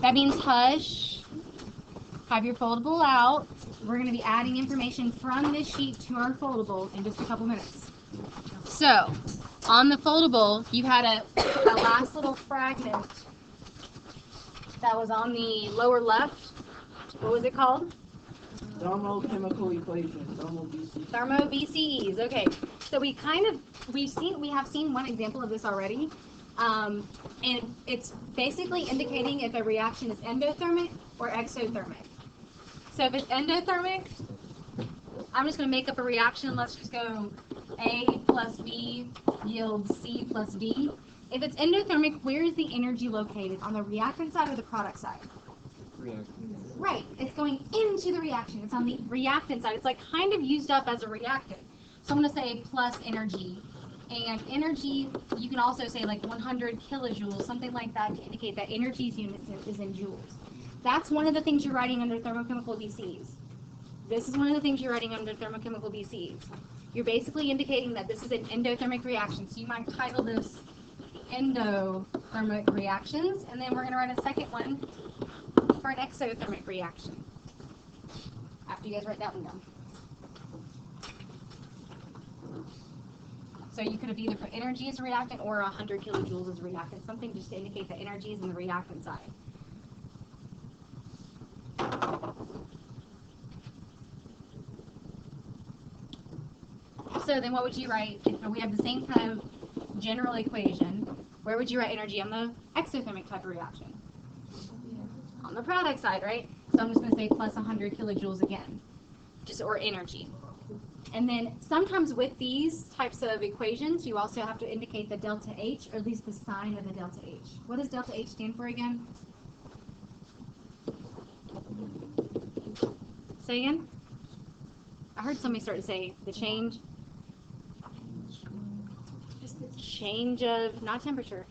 That means hush. Have your foldable out. We're going to be adding information from this sheet to our foldable in just a couple minutes. So, on the foldable, you had a last little fragment that was on the lower left. What was it called? Thermochemical equation, Thermo BCEs. Okay. So we have seen one example of this already. And it's basically indicating if a reaction is endothermic or exothermic. So if it's endothermic, I'm just going to make up a reaction. Let's just go A plus B yields C plus D. If it's endothermic, where is the energy located? On the reactant side or the product side? Right. It's going into the reaction. It's on the reactant side. It's like kind of used up as a reactant. So I'm going to say plus energy. And energy, you can also say like 100 kilojoules, something like that, to indicate that energy's unit is in joules. That's one of the things you're writing under thermochemical BCs. This is one of the things you're writing under thermochemical BCs. You're basically indicating that this is an endothermic reaction. So you might title this endothermic reactions, and then we're going to write a second one for an exothermic reaction. After you guys write that one down. So you could have either put energy as a reactant or 100 kilojoules as a reactant, something just to indicate that energy is in the reactant side. So then what would you write if we have the same kind of general equation? Where would you write energy on the exothermic type of reaction? On the product side, right? So I'm just going to say plus 100 kilojoules again, or energy. And then sometimes with these types of equations, you also have to indicate the delta H, or at least the sign of the delta H. What does delta H stand for again? Say again? I heard somebody start to say the change. Just the change of, not temperature,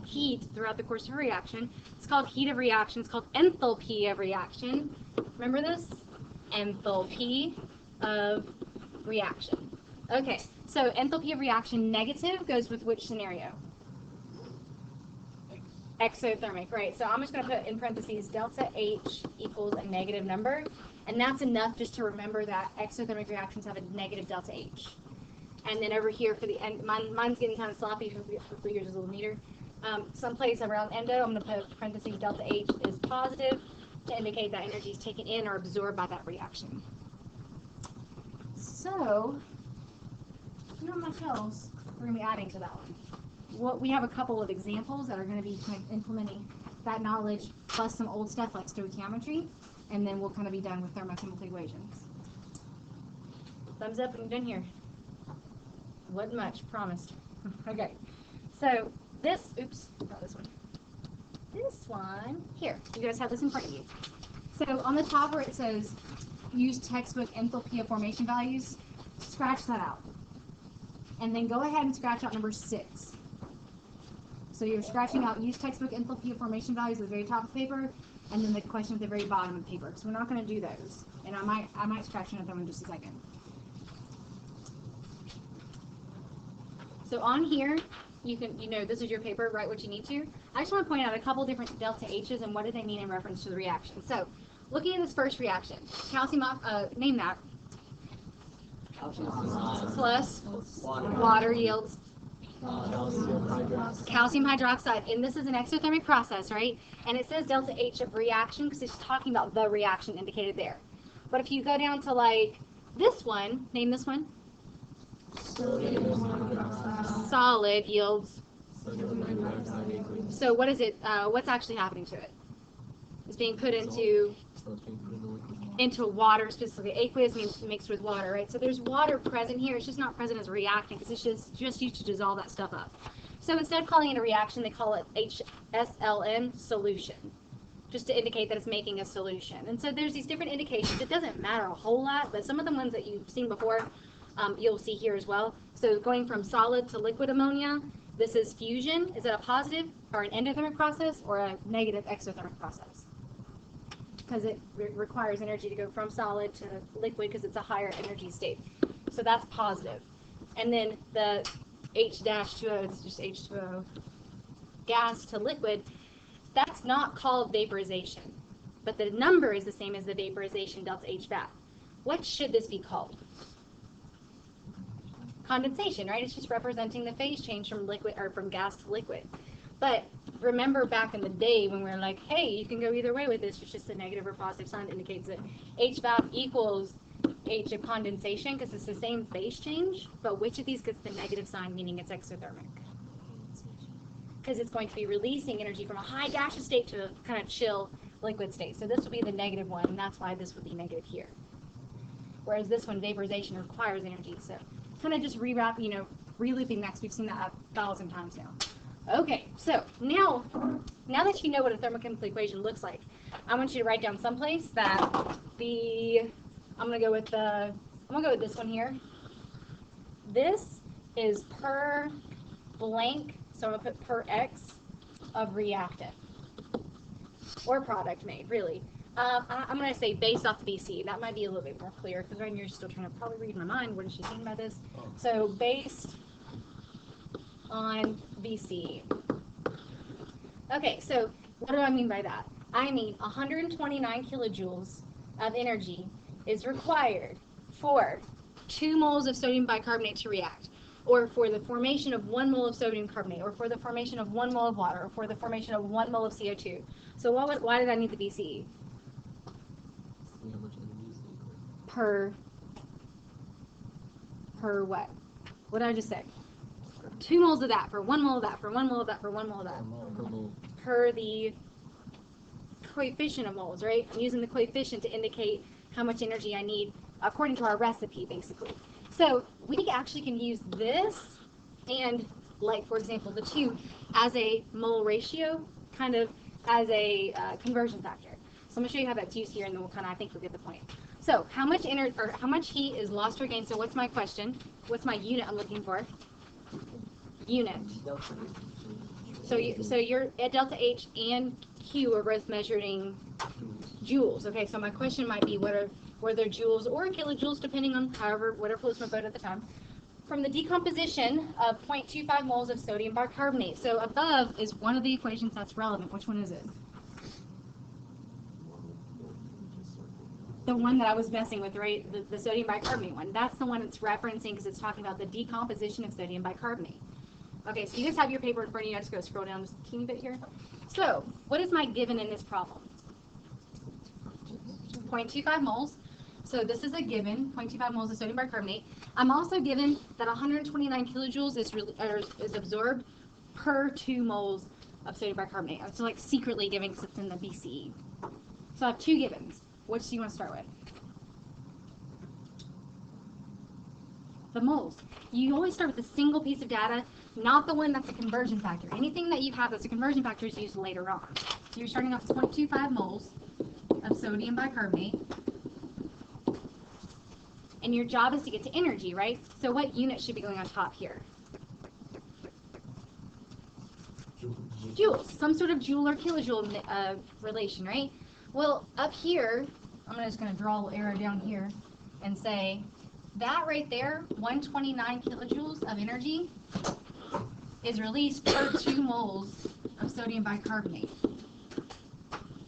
heat throughout the course of a reaction. It's called heat of reaction. It's called enthalpy of reaction. Remember this? Enthalpy of reaction. Okay, so enthalpy of reaction negative goes with which scenario? Exothermic, right? So I'm just going to put in parentheses delta H equals a negative number, and that's enough just to remember that exothermic reactions have a negative delta H. And then over here for the end, mine's getting kind of sloppy, hopefully yours is a little neater. Someplace around endo, I'm going to put parentheses delta H is positive to indicate that energy is taken in or absorbed by that reaction. So, not much else we're going to be adding to that one. We have a couple of examples that are going to be kind of implementing that knowledge plus some old stuff like stoichiometry, and then we'll kind of be done with thermochemical equations. Thumbs up when you're done here. Wasn't much, promised. Okay, so this, oops, not this one. This one, here, you guys have this in front of you. So on the top where it says use textbook enthalpy of formation values, scratch that out. And then go ahead and scratch out number 6. So you're scratching out use textbook enthalpy of formation values at the very top of the paper, and then the question at the very bottom of the paper. So we're not going to do those. And I might scratch another one in just a second. So on here, this is your paper, write what you need to. I just want to point out a couple different delta H's and what do they mean in reference to the reaction. So, looking at this first reaction, calcium, name that. Plus water yields calcium hydroxide. And this is an exothermic process, right? And it says delta H of reaction because it's talking about the reaction indicated there. But if you go down to like this one, name this one. Solid yields. So what is it? What's actually happening to it? It's being put into water, specifically aqueous means mixed with water, right? So there's water present here. It's just not present as a reactant because it's just used to dissolve that stuff up. So instead of calling it a reaction, they call it HSLN, solution, just to indicate that it's making a solution. And so there's these different indications. It doesn't matter a whole lot, but some of the ones that you've seen before, you'll see here as well. So going from solid to liquid ammonia, this is fusion. Is it a positive or an endothermic process or a negative exothermic process? Because it requires energy to go from solid to liquid because it's a higher energy state. So that's positive. And then the H-2O, it's just H2O, gas to liquid, that's It's not called vaporization, but the number is the same as the vaporization delta H vat. What should this be called? Condensation, right? It's just representing the phase change from liquid or from gas to liquid. But remember back in the day when we were like, hey, you can go either way with this. It's just a negative or positive sign that indicates that HVAP equals H of condensation because it's the same phase change. But which of these gets the negative sign, meaning it's exothermic? Because it's going to be releasing energy from a high gaseous state to a kind of chill liquid state. So this will be the negative one, and that's why this would be negative here. Whereas this one, vaporization, requires energy. So kind of just relooping next. We've seen that 1,000 times now. Okay, so now that you know what a thermochemical equation looks like, I want you to write down someplace that I'm gonna go with this one here. This is per blank, so I'm gonna put per X of reactant or product made, really. I'm going to say based off BC. That might be a little bit more clear because right now you're still trying to probably read my mind. What is she saying about this? So based on BC. Okay, so what do I mean by that? I mean 129 kilojoules of energy is required for 2 moles of sodium bicarbonate to react, or for the formation of 1 mole of sodium carbonate, or for the formation of 1 mole of water, or for the formation of 1 mole of CO2. So why did I need the BCE? How much energy is needed? Per what? What did I just say? 2 moles of that, for 1 mole of that, for 1 mole of that, for 1 mole of that. Per mole. Per the coefficient of moles, right? I'm using the coefficient to indicate how much energy I need according to our recipe, basically. So we actually can use this and, like, for example, the 2 as a mole ratio, kind of as a conversion factor. So I'm going to show you how that's used here, and then I think you'll get the point. So how much how much heat is lost or gained? So what's my question? What's my unit I'm looking for? Unit. So you're at delta H and Q are both measuring joules. Okay, so my question might be were there joules or kilojoules, depending on whatever floats my boat at the time, from the decomposition of 0.25 moles of sodium bicarbonate. So above is one of the equations that's relevant. Which one is it? The one that I was messing with, right? The sodium bicarbonate one. That's the one it's referencing because it's talking about the decomposition of sodium bicarbonate. Okay, so you just have your paper in front of you. I just go scroll down just a teeny bit here. So what is my given in this problem? 0.25 moles. So this is a given, 0.25 moles of sodium bicarbonate. I'm also given that 129 kilojoules is absorbed per 2 moles of sodium bicarbonate. So like secretly giving because it's in the BCE. So I have 2 givens. Which do you want to start with? The moles. You always start with a single piece of data, not the one that's a conversion factor. Anything that you have that's a conversion factor is used later on. So you're starting off with 0.25 moles of sodium bicarbonate. And your job is to get to energy, right? So what unit should be going on top here? Joules. Some sort of joule or kilojoule relation, right? Well, up here, I'm just going to draw a little arrow down here and say that right there, 129 kilojoules of energy is released per 2 moles of sodium bicarbonate.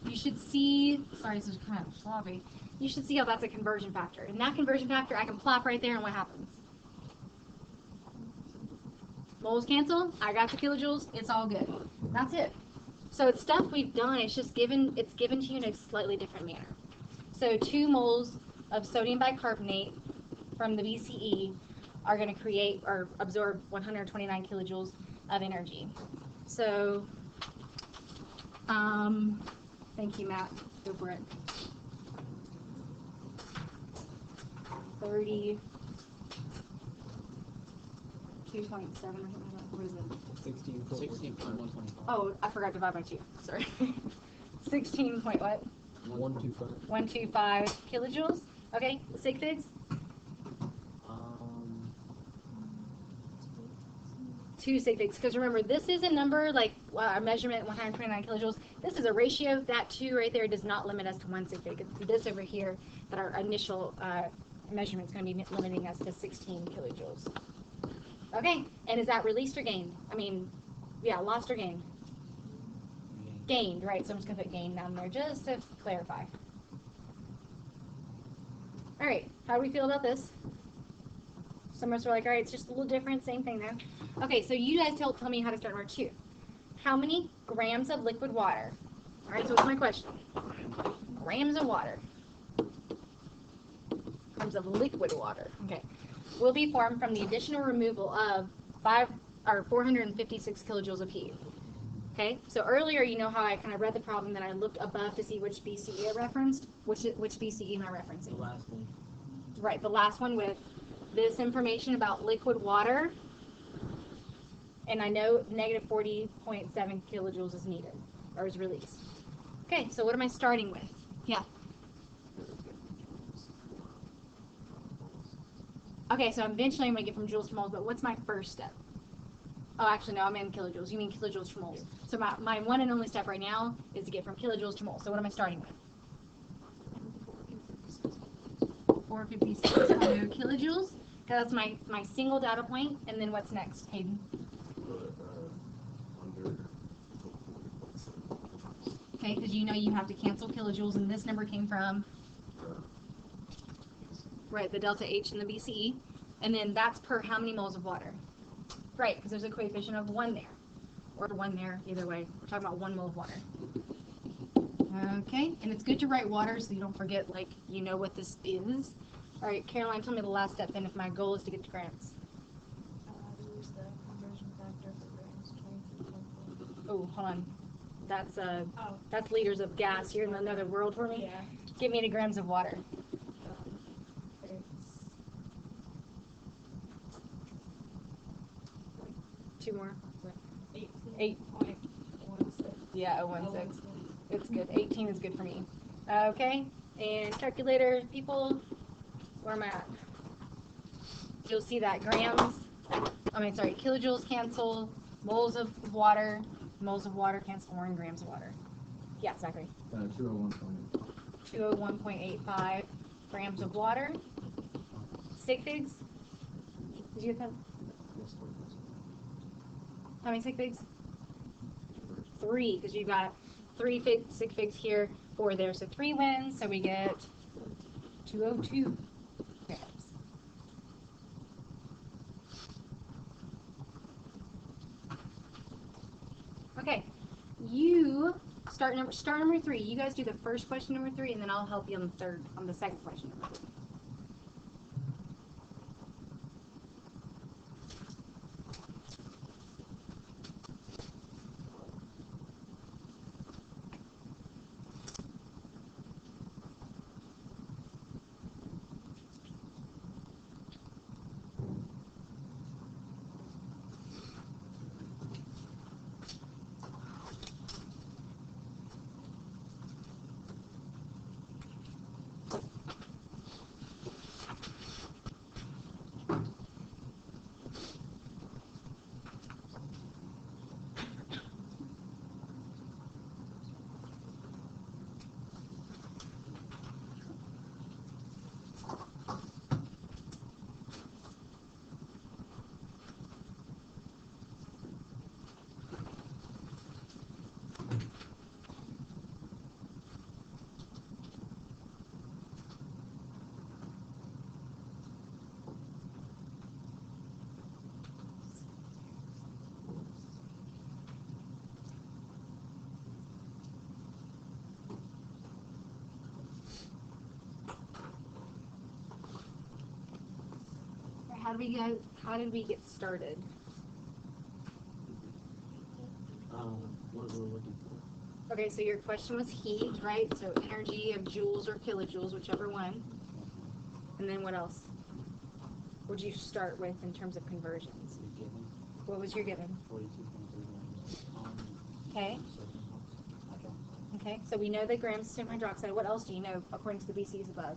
You should see, sorry, this is kind of sloppy. You should see how that's a conversion factor. And that conversion factor, I can plop right there, and what happens? Moles cancel. I got the kilojoules. It's all good. That's it. So it's stuff we've done. It's just given to you in a slightly different manner. So 2 moles of sodium bicarbonate from the BCE are going to create or absorb 129 kilojoules of energy. So, thank you, Matt. Go for it. 32.7 or something. What is it? 16.125. Oh, I forgot to divide by 2. Sorry. 16 point what? 125. 125 kilojoules. Okay, sig figs. 2 sig figs. Because remember, this is a number like a measurement 129 kilojoules. This is a ratio. That 2 right there does not limit us to 1 sig fig. It's this over here that our initial measurement is going to be limiting us to 16 kilojoules. Okay, and is that released or gained? I mean, yeah, lost or gained? Gained, right? So I'm just gonna put gained down there just to clarify. All right, how do we feel about this? Some of us are like, all right, it's just a little different, same thing though. Okay, so you guys tell me how to start number 2. How many grams of liquid water? All right, so what's my question? Grams of water. Grams of liquid water. Okay, will be formed from the addition or removal of 456 kilojoules of heat. Okay, so earlier, you know how I kind of read the problem, then I looked above to see which BCE I referenced. Which BCE am I referencing? The last one. Right, the last one with this information about liquid water, and I know negative 40.7 kilojoules is needed, or is released. Okay, so what am I starting with? Yeah. Okay, so eventually I'm going to get from joules to moles, but what's my first step? Oh, actually, no, I'm in kilojoules. You mean kilojoules to moles. So my one and only step right now is to get from kilojoules to moles. So what am I starting with? 456. I know kilojoules. That's my single data point. And then what's next, Hayden? Okay, because you know you have to cancel kilojoules, and this number came from, right, the delta H and the BCE. And then that's per how many moles of water? Right, because there's a coefficient of 1 there, or 1 there, either way. We're talking about 1 mole of water. Okay, and it's good to write water so you don't forget, like, you know what this is. All right, Caroline, tell me the last step then if my goal is to get to grams. Use the conversion factor for grams, 23.4. Oh, hold on. That's liters of gas. You're in another world for me. Yeah. Give me 80 grams of water. It's 2 more. 18.16. Yeah, 0.16. It's good. 18 is good for me. Okay, and calculator, people, where am I at? You'll see that grams, kilojoules cancel, moles of water cancel, or in grams of water. Yeah, exactly. 201.85 grams of water. Sig figs? Did you get that? How many sig figs? 3, because you've got 3 sig figs here, 4 there, so 3 wins, so we get 202 grams. Okay, you start number 3. You guys do the first question number 3, and then I'll help you on the second question number 3. How did we get started? What we're looking for. Okay, so your question was heat, right? So energy of joules or kilojoules, whichever one. And then what else? What did you start with in terms of conversions? Given What was your given? 42.3 grams. Okay. Sodium hydroxide. Okay, so we know the grams of sodium hydroxide. What else do you know according to the BCs above?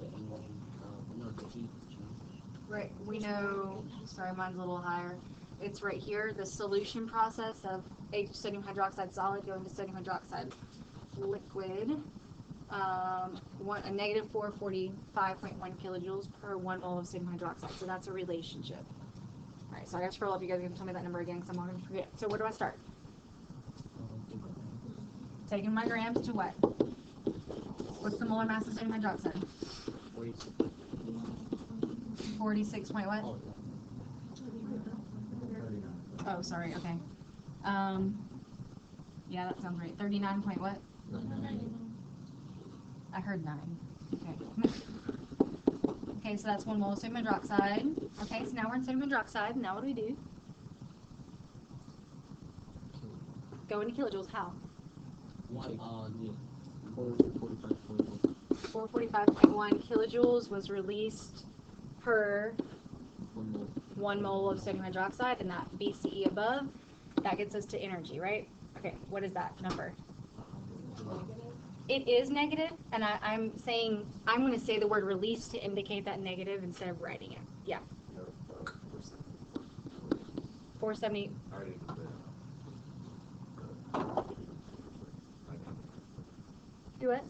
The energy, the heat change. Right, we know, sorry, mine's a little higher. It's right here, the solution process of sodium hydroxide solid going to sodium hydroxide liquid. A negative 445.1 kilojoules per 1 mole of sodium hydroxide. So that's a relationship. All right, so I got to scroll up. You guys can tell me that number again because I'm not going to forget. So where do I start? taking my grams to what? What's the molar mass of sodium hydroxide? 46 point what? Oh, Oh, sorry, okay. Yeah, that sounds right. 39 point what? I heard 9. Okay. Okay, so that's 1 mole of sodium hydroxide. Okay, so now we're in sodium hydroxide. Now what do we do? Go into kilojoules. How? 445.1 kilojoules was released per 1 mole of sodium hydroxide, and that BCE above, that gets us to energy, right? Okay, what is that number? It is negative, and I'm going to say the word release to indicate that negative instead of writing it. Yeah. 470. Do it?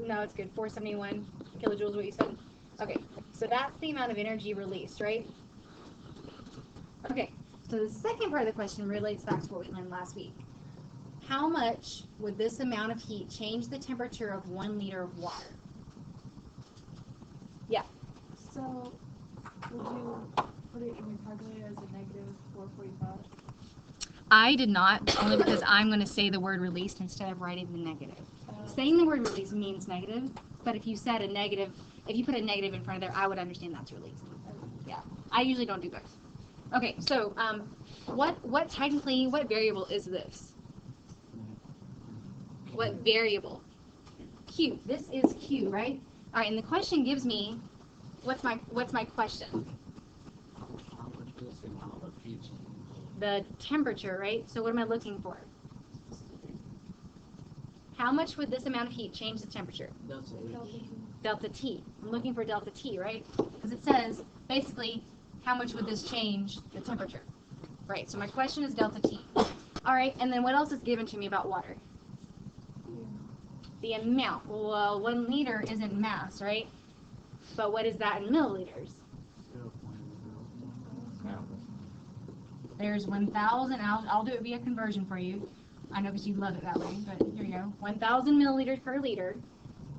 No, it's good. 471 kilojoules, what you said? Okay, so that's the amount of energy released, right? Okay, so the second part of the question relates back to what we learned last week. How much would this amount of heat change the temperature of 1 liter of water? Yeah. So, would you put it in your calculator as a negative 445? I did not, only because I'm going to say the word released instead of writing the negative. Saying the word release means negative, but if you said a negative, if you put a negative in front of there, I would understand that's released. Yeah, I usually don't do both. Okay, so what variable is this? What variable? Q. This is Q, right? All right, and the question gives me, what's my question? The temperature, right? So what am I looking for? How much would this amount of heat change the temperature? Delta T. I'm looking for delta T, right? Because it says, basically, how much would this change the temperature? Right, so my question is delta T. All right, and then what else is given to me about water? The amount. Well, 1 liter is in mass, right? But what is that in milliliters? There's 1,000. I'll do it via conversion for you. I know because you love it that way, but here you go. 1,000 milliliters per liter.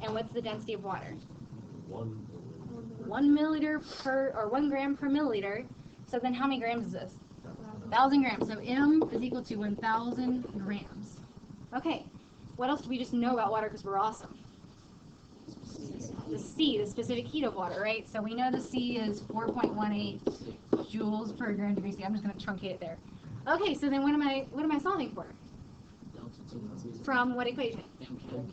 And what's the density of water? 1 milliliter per, or 1 gram per milliliter. So then how many grams is this? 1,000 grams. So M is equal to 1,000 grams. Okay. What else do we just know about water because we're awesome? The C, the specific heat of water, right? So we know the C is 4.18 joules per gram degree C. I'm just going to truncate it there. Okay, so then what am I solving for? From what equation?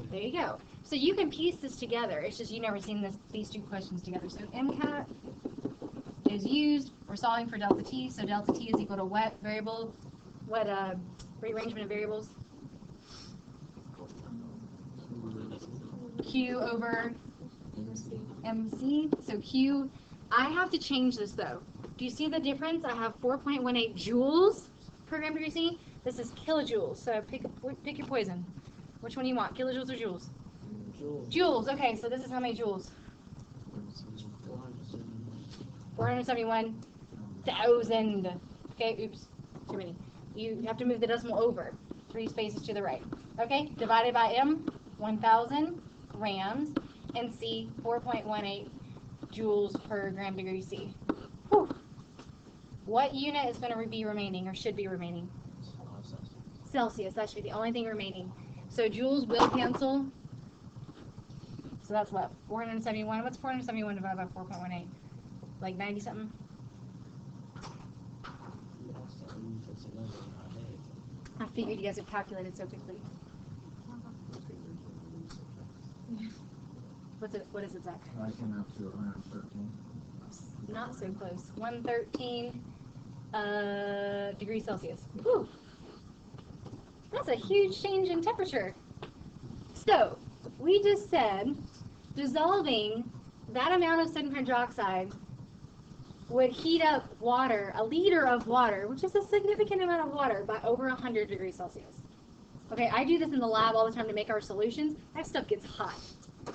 There you go. So you can piece this together. It's just you've never seen these two questions together. So MCAT is used. We're solving for delta T. So delta T is equal to what variable? What rearrangement of variables? Q over MC. So Q. I have to change this though. Do you see the difference? I have 4.18 joules per gram degree C. This is kilojoules. So pick your poison. Which one do you want? Kilojoules or joules? Joules. Okay, so this is how many joules? 471,000. Okay, oops, too many. You have to move the decimal over 3 spaces to the right. Okay, divided by M, 1,000 grams, and C, 4.18 joules per gram degree C. Whew. What unit is going to be remaining, or should be remaining? Celsius. That should be the only thing remaining. So joules will cancel. So that's what? 471. What's 471 divided by 4.18? Like 90 something? I figured you guys have calculated so quickly. What is it, Zach? I came out to 113. Not so close. 113 degrees Celsius. Whew. That's a huge change in temperature. So, we just said dissolving that amount of sodium hydroxide would heat up water, a liter of water, which is a significant amount of water, by over 100 degrees Celsius. Okay, I do this in the lab all the time to make our solutions. That stuff gets hot.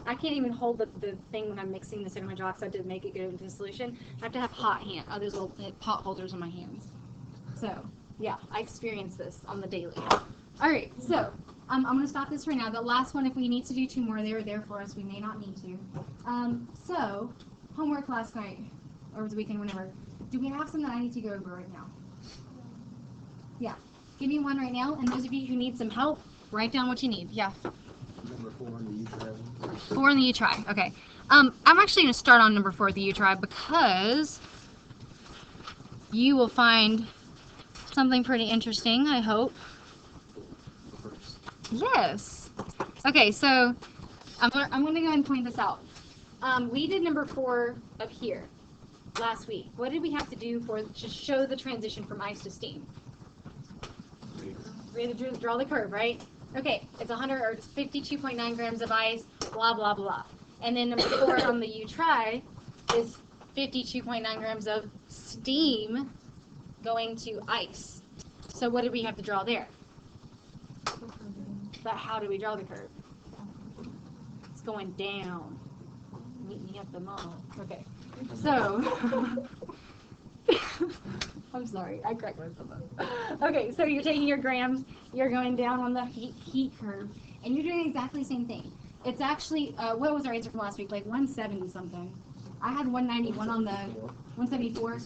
I can't even hold the thing when I'm mixing the sodium hydroxide to make it go into the solution. I have to have hot hands. Oh, there's little pot holders on my hands. So, yeah, I experience this on the daily. All right, so I'm going to stop this right now. The last one, if we need to do 2 more, they're there for us. We may not need to. So, homework last night, or the weekend, whenever. Do we have some that I need to go over right now? Yeah. Give me one right now, and those of you who need some help, write down what you need. Yeah. Number 4 on the U try. 4 in the U try. Okay. I'm actually going to start on number 4 at the U try because you will find something pretty interesting, I hope. Yes. Okay, so I'm going to go ahead and point this out. We did number 4 up here last week. What did we have to do to show the transition from ice to steam? We had to draw the curve, right? Okay, it's 52.9 grams of ice, blah, blah, blah. And then number 4 on the U try is 52.9 grams of steam going to ice. So what did we have to draw there? But how do we draw the curve? It's going down. Meet me at the mall. Okay. So, I'm sorry, I cracked myself up. Okay, so you're taking your grams, you're going down on the heat curve, and you're doing exactly the same thing. It's actually, what was our answer from last week? Like 170 something. I had 191 on the 174.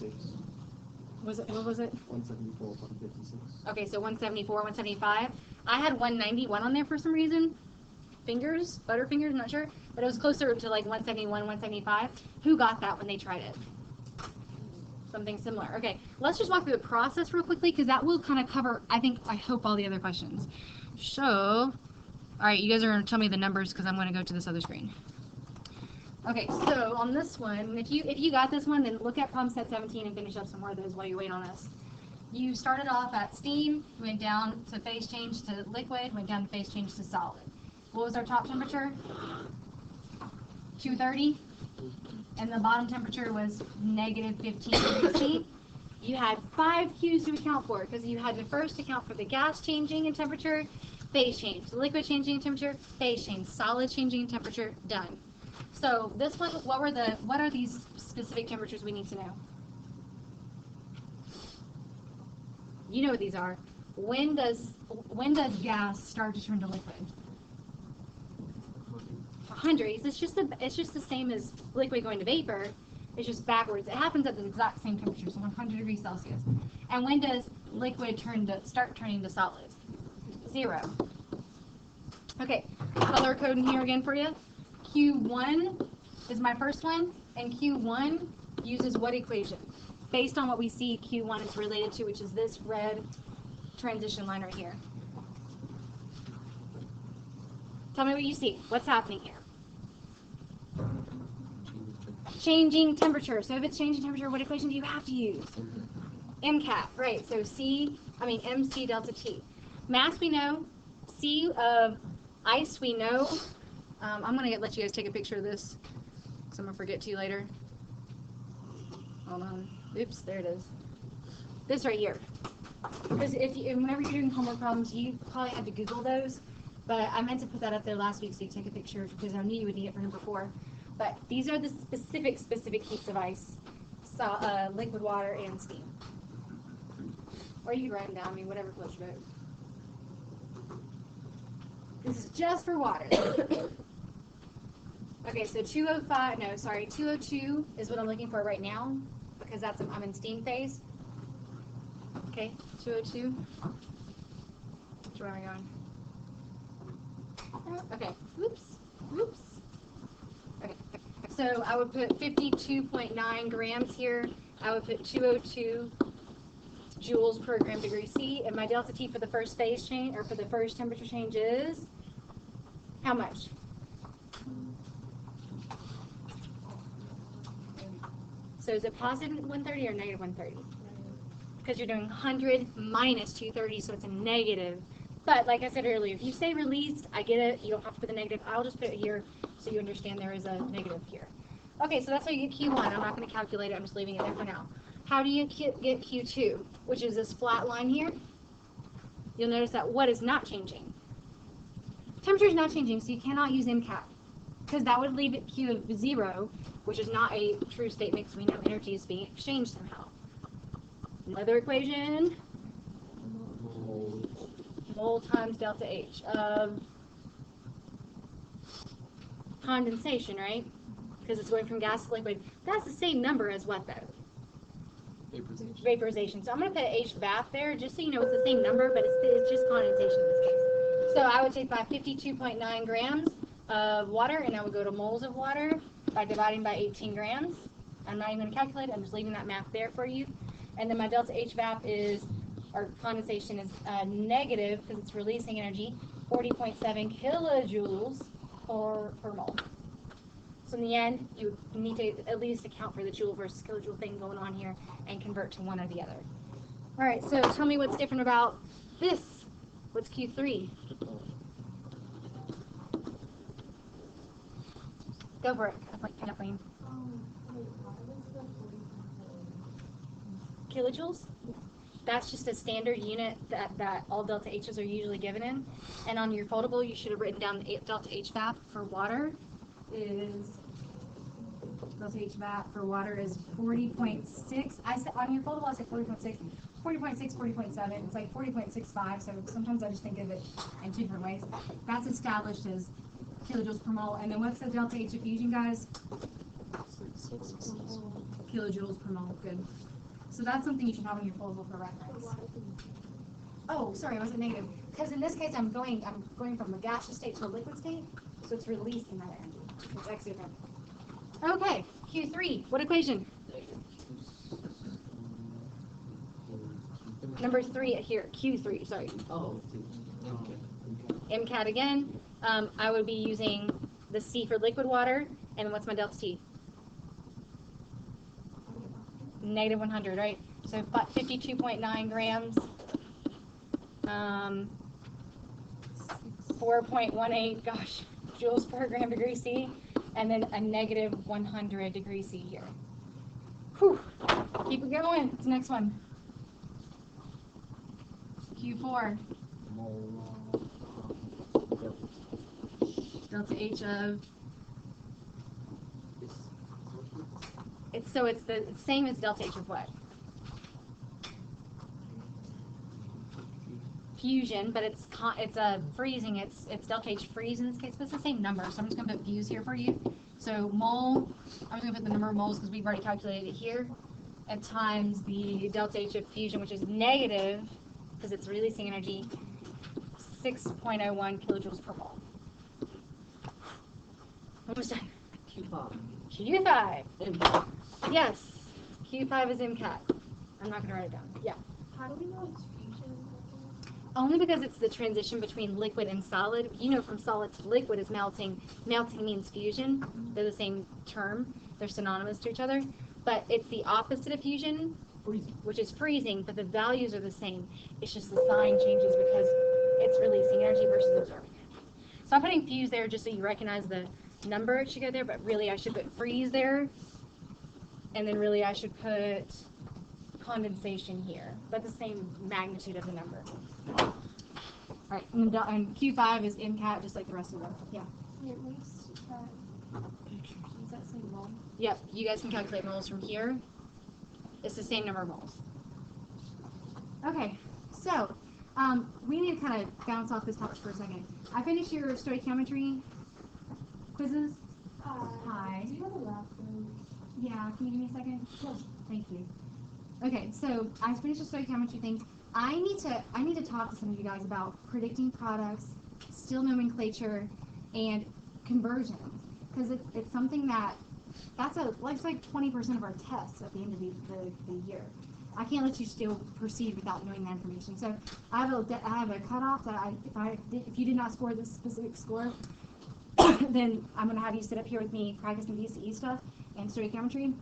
What was it? 174, 156. Okay, so 174, 175. I had 191 on there for some reason. Butterfingers, I'm not sure. But it was closer to like 171, 175. Who got that when they tried it? Something similar. Okay, let's just walk through the process real quickly because that will kind of cover, I hope, all the other questions. So, all right, you guys are going to tell me the numbers because I'm going to go to this other screen. Okay, so on this one, if you got this one, then look at problem set 17 and finish up some more of those while you wait on us. You started off at steam, went down to phase change to liquid, went down to phase change to solid. What was our top temperature? 230. And the bottom temperature was negative 15 degrees C. You had 5 Q's to account for because you had to first account for the gas changing in temperature, phase change, the liquid changing in temperature, phase change, solid changing in temperature, done. So this one, what are these specific temperatures we need to know? You know what these are. When does gas start to turn to liquid? 100. It's just the same as liquid going to vapor. It's just backwards. It happens at the exact same temperature, so 100 degrees Celsius. And when does liquid start turning to solid? 0. Okay, color coding here again for you. Q1 is my first one, and Q1 uses what equation? Based on what we see Q1 is related to, which is this red transition line right here. Tell me what you see. What's happening here? Changing temperature. So if it's changing temperature, what equation do you have to use? MCAT, right. So MC delta T. Mass we know. C of ice we know. I'm going to let you guys take a picture of this because I'm going to forget to later. Hold on. Oops, there it is. This right here. Because whenever you're doing homework problems, you probably had to Google those. But I meant to put that up there last week so you take a picture because I knew you would need it for number 4. But these are the specific heats of ice, liquid water, and steam. Or you can write them down, whatever floats your boat. This is just for water. Okay, so 202 is what I'm looking for right now because I'm in steam phase. Okay, 202. Where am I going? Okay, oops. Okay, so I would put 52.9 grams here. I would put 202 joules per gram degree C, and my delta T for the first phase change, or for the first temperature change is how much? So is it positive 130 or negative 130? Because you're doing 100 minus 230, so it's a negative. But like I said earlier, if you say released, I get it. You don't have to put the negative. I'll just put it here so you understand there is a negative here. Okay, so that's how you get Q1. I'm not going to calculate it. I'm just leaving it there for now. How do you get Q2, which is this flat line here? You'll notice that what is not changing? Temperature is not changing, so you cannot use MCAT because that would leave it Q of 0, which is not a true statement because we know energy is being exchanged somehow. Another equation. mole times delta H of condensation, right? Because it's going from gas to liquid. That's the same number as what, though? Vaporization. Vaporization. So I'm going to put H vap there just so you know it's the same number, but it's just condensation in this case. So I would take my 52.9 grams of water, and I would go to moles of water by dividing by 18 grams. I'm not even going to calculate it. I'm just leaving that math there for you. And then my delta H vap is, or condensation is negative, because it's releasing energy, 40.7 kilojoules per mole. So in the end, you need to at least account for the joule versus kilojoule thing going on here and convert to one or the other. All right, so tell me what's different about this. What's Q3? Go for it. Kathleen. Wait, why was the 40.7? Kilojoules? That's just a standard unit that all delta H's are usually given in. And on your foldable, you should have written down the delta H vap for water is, delta H vap for water is 40.6. I said on your foldable, I said 40.6, 40.6, 40.7. It's like 40.65. So sometimes I just think of it in two different ways. That's established as kilojoules per mole. And then what's the delta H of fusion, guys? Kilojoules per mole. Good. So that's something you should have on your foldable for reference. Oh, sorry, I wasn't negative. Because in this case, I'm going from a gaseous state to a liquid state, so it's releasing that energy. It's exerting. Okay, Q3. What equation? Number 3 here. Q3. Sorry. Oh. MCAT again. I would be using the C for liquid water, and what's my delta T? Negative 100, right? So 52.9 grams, 4.18, gosh, joules per gram degree C, and then a negative 100 degree C here. Whew. Keep it going. What's the next one? Q4. Delta H of. It's the same as delta H of what? Fusion, but it's a freezing. It's delta H freeze in this case, but it's the same number. So I'm just gonna put fuse here for you. So mole, I'm just gonna put the number of moles because we've already calculated it here, and times the delta H of fusion, which is negative because it's releasing energy, 6.01 kilojoules per mole. Almost done. Q5. Q5. Yes, Q5 is MCAT. I'm not going to write it down. Yeah. How do we know it's fusion? Only because it's the transition between liquid and solid. You know, from solid to liquid is melting. Melting means fusion. They're the same term. They're synonymous to each other. But it's the opposite of fusion, which is freezing, but the values are the same. It's just the sign changes because it's releasing energy versus absorbing energy. So I'm putting fuse there just so you recognize the number it should go there, but really I should put freeze there. And then really I should put condensation here, but the same magnitude of the number. All right, and Q5 is MCAT just like the rest of them. Yeah. At least does that say mole? Yep, you guys can calculate moles from here. It's the same number of moles. Okay, so we need to kind of bounce off this topic for a second. I finished your stoichiometry quizzes. Hi. Do you have a lab code? Yeah, can you give me a second? Yes. Thank you. Okay, so I finished the stoichiometry thing. I need to talk to some of you guys about predicting products, still nomenclature, and conversion, because it's something that's like 20% of our tests at the end of the year. I can't let you still proceed without knowing that information. So I have a cutoff that if you did not score this specific score, then I'm going to have you sit up here with me practicing VCE stuff and stoichiometry.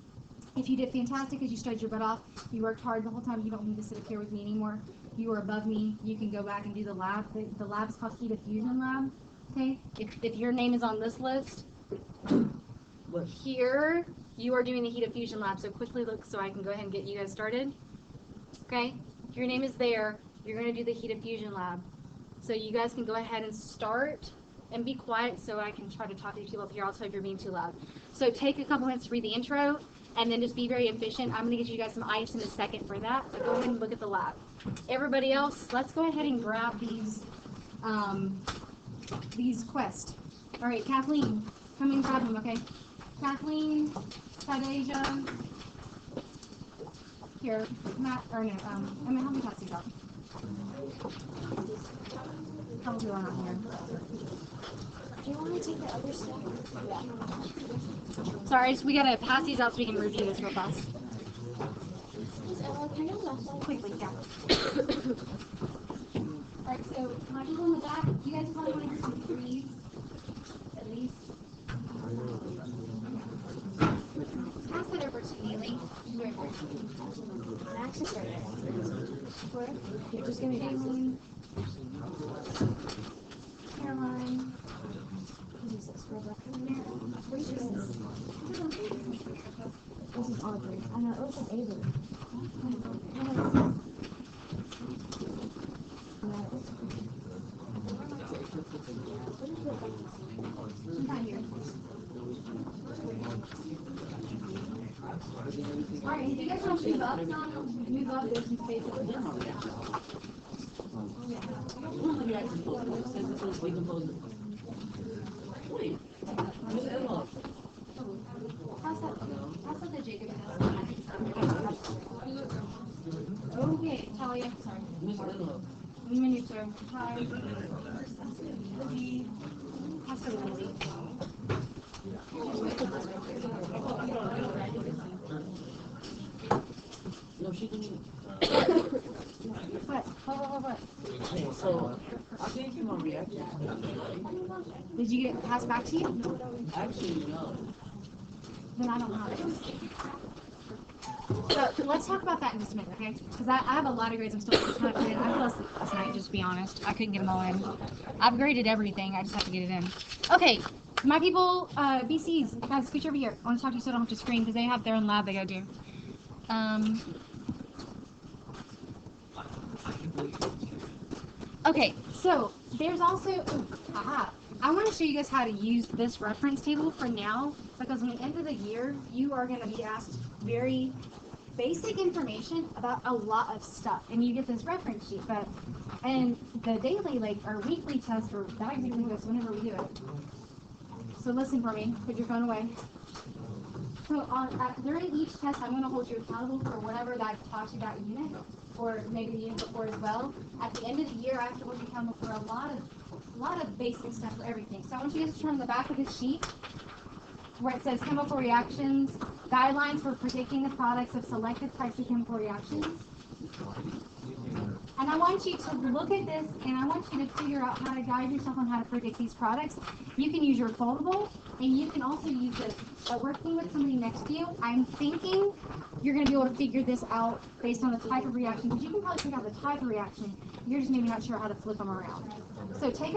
If you did fantastic because you studied your butt off, you worked hard the whole time, you don't need to sit up here with me anymore. You are above me. You can go back and do the lab. The lab is called Heat of Fusion Lab. Okay? If your name is on this list, here you are doing the Heat of Fusion Lab. So quickly look so I can go ahead and get you guys started. Okay? If your name is there, you're going to do the Heat of Fusion Lab. So you guys can go ahead and start and be quiet so I can try to talk to you people up here. I'll tell you if you're being too loud. So take a couple minutes to read the intro, and then just be very efficient. I'm going to get you guys some ice in a second for that, so go ahead and look at the lab. Everybody else, let's go ahead and grab these quests. All right, Kathleen, come and grab them, okay? Kathleen, Sadeja, here, Matt, or no, Emma, help me pass these out. Probably are not here. Do you want to take the other stuff? Yeah. Sorry, we gotta pass these out so we can review this real fast. Miss Ella, can I go last one? Quickly, yeah. Alright, so my people in the back, you guys probably want to hear some threes, at least. Pass that over to Neely. Max is right there. Where? Here, just give me Caroline. Caroline. What is this? Rebecca? What is this? This is Audrey. I know, it looks like Avery. She's not here. Alright, if you guys want to move up, there's some space over there. Pass that to Jacob. Okay, Talia, sorry. Menu, sir. Hi. Lizzie. Pass her to Lizzie. No, she didn't. What? So, I think you want to react. Did you get it passed back to you? Actually, no. Then I don't have it. So let's talk about that in just a minute, okay? Because I have a lot of grades I'm still trying to put in. I fell asleep last night, just to be honest. I couldn't get them all in. I've graded everything. I just have to get it in. Okay, my people, BCs, guys, scooch over here. I want to talk to you so I don't have to scream because they have their own lab they gotta do. Okay, so there's also, I want to show you guys how to use this reference table for now, because at the end of the year, you are going to be asked very basic information about a lot of stuff, and you get this reference sheet, and the daily, or weekly test, or bi-weekly test, whenever we do it. So listen for me, put your phone away. So during each test, I'm going to hold you accountable for whatever that I've taught you that unit, or maybe the unit before as well. At the end of the year, I have to hold you accountable for a lot of basic stuff for everything. So I want you guys to turn on the back of this sheet where it says chemical reactions, guidelines for predicting the products of selected types of chemical reactions. And I want you to look at this, and I want you to figure out how to guide yourself on how to predict these products. You can use your foldable, and you can also use this. Working with somebody next to you, I'm thinking you're going to be able to figure this out based on the type of reaction, because you can probably figure out the type of reaction. You're just maybe not sure how to flip them around. So take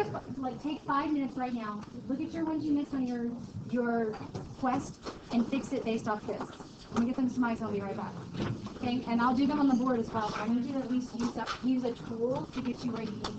5 minutes right now. Look at your ones you missed on your quest and fix it based off this. I'm gonna get them to my, so I'll be right back. Okay, and I'll do them on the board as well. So I need you to at least use a tool to get you where you need to be.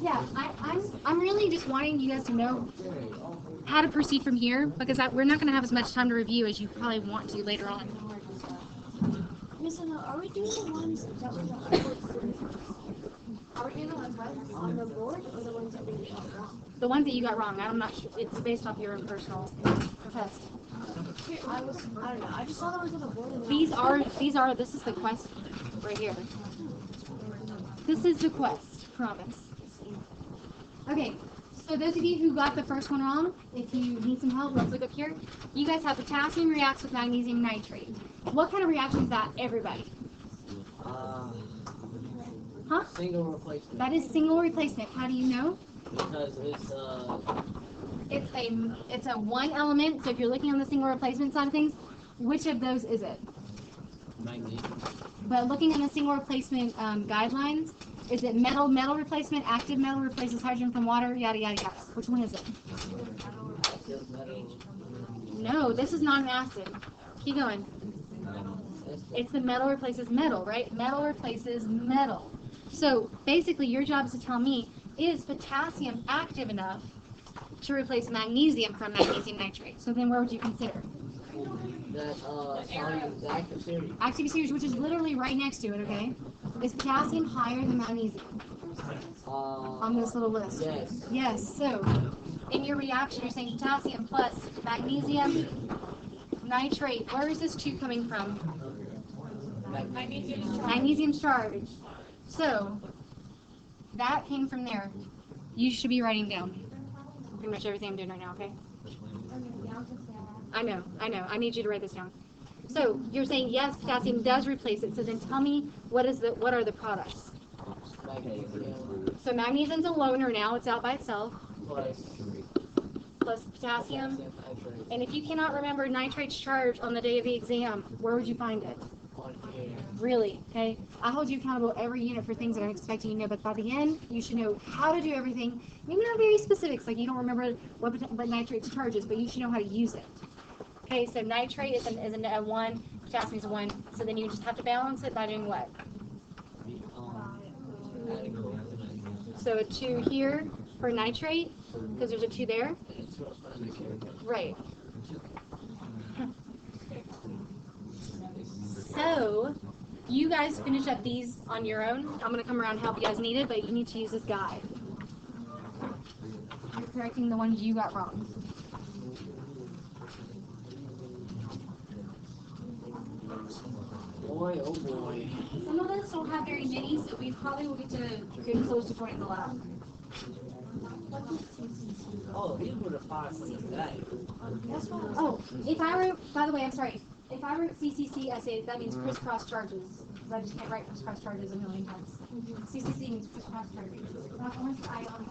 Yeah, I'm really just wanting you guys to know how to proceed from here, because we're not going to have as much time to review as you probably want to later on. Miss Emma, are we doing the ones that we got Are we doing the ones on the board, or the ones that we got wrong? The ones that you got wrong, I'm not sure. It's based off your own personal test. I don't know. I just saw that was on the board. And This is the quest right here. This is the quest, promise. Okay, so those of you who got the first one wrong, if you need some help, let's look up here. You guys have potassium reacts with magnesium nitrate. What kind of reaction is that, everybody? Huh? Single replacement. That is single replacement. How do you know? Because It's a one element, so if you're looking on the single replacement side of things, which of those is it? magnesium. But looking in the single replacement guidelines, is it metal replacement, active metal replaces hydrogen from water, yada yada yada. Which one is it? No, this is not an acid. Keep going. It's the metal replaces metal, right? Metal replaces metal. So basically your job is to tell me, is potassium active enough to replace magnesium from magnesium nitrate? So then where would you consider? That the active series. Active series, which is literally right next to it, okay? Is potassium higher than magnesium on this little list? Yes. Yes, so in your reaction, you're saying potassium plus magnesium nitrate. Where is this 2 coming from? Magnesium charge. So that came from there. You should be writing down pretty much everything I'm doing right now, okay? I know. I need you to write this down. So you're saying yes, potassium does replace it. So then tell me what are the products? Magnesium So magnesium's a loner now, it's out by itself, plus plus potassium. nitrate And if you cannot remember nitrate's charge on the day of the exam, where would you find it? on here. Really, okay? I hold you accountable every unit for things that I'm expecting you to know, but by the end, you should know how to do everything. Maybe not very specifics, like you don't remember what nitrate's charge is, but you should know how to use it. Okay, so nitrate is a 1, potassium is a 1, so then you just have to balance it by doing what? So a 2 here for nitrate, because there's a 2 there. Right. So, you guys finish up these on your own. I'm going to come around and help you guys need it, but you need to use this guide. You're correcting the ones you got wrong. Boy, oh boy. Some of us don't have very many, so we probably will get close to 20 in the lab. Oh, these were the 5 for today. Oh, if I wrote, by the way, I'm sorry. If I wrote CCCSA, that means crisscross charges. Because I just can't write crisscross charges a million times. CCC means crisscross charges. Once I okay.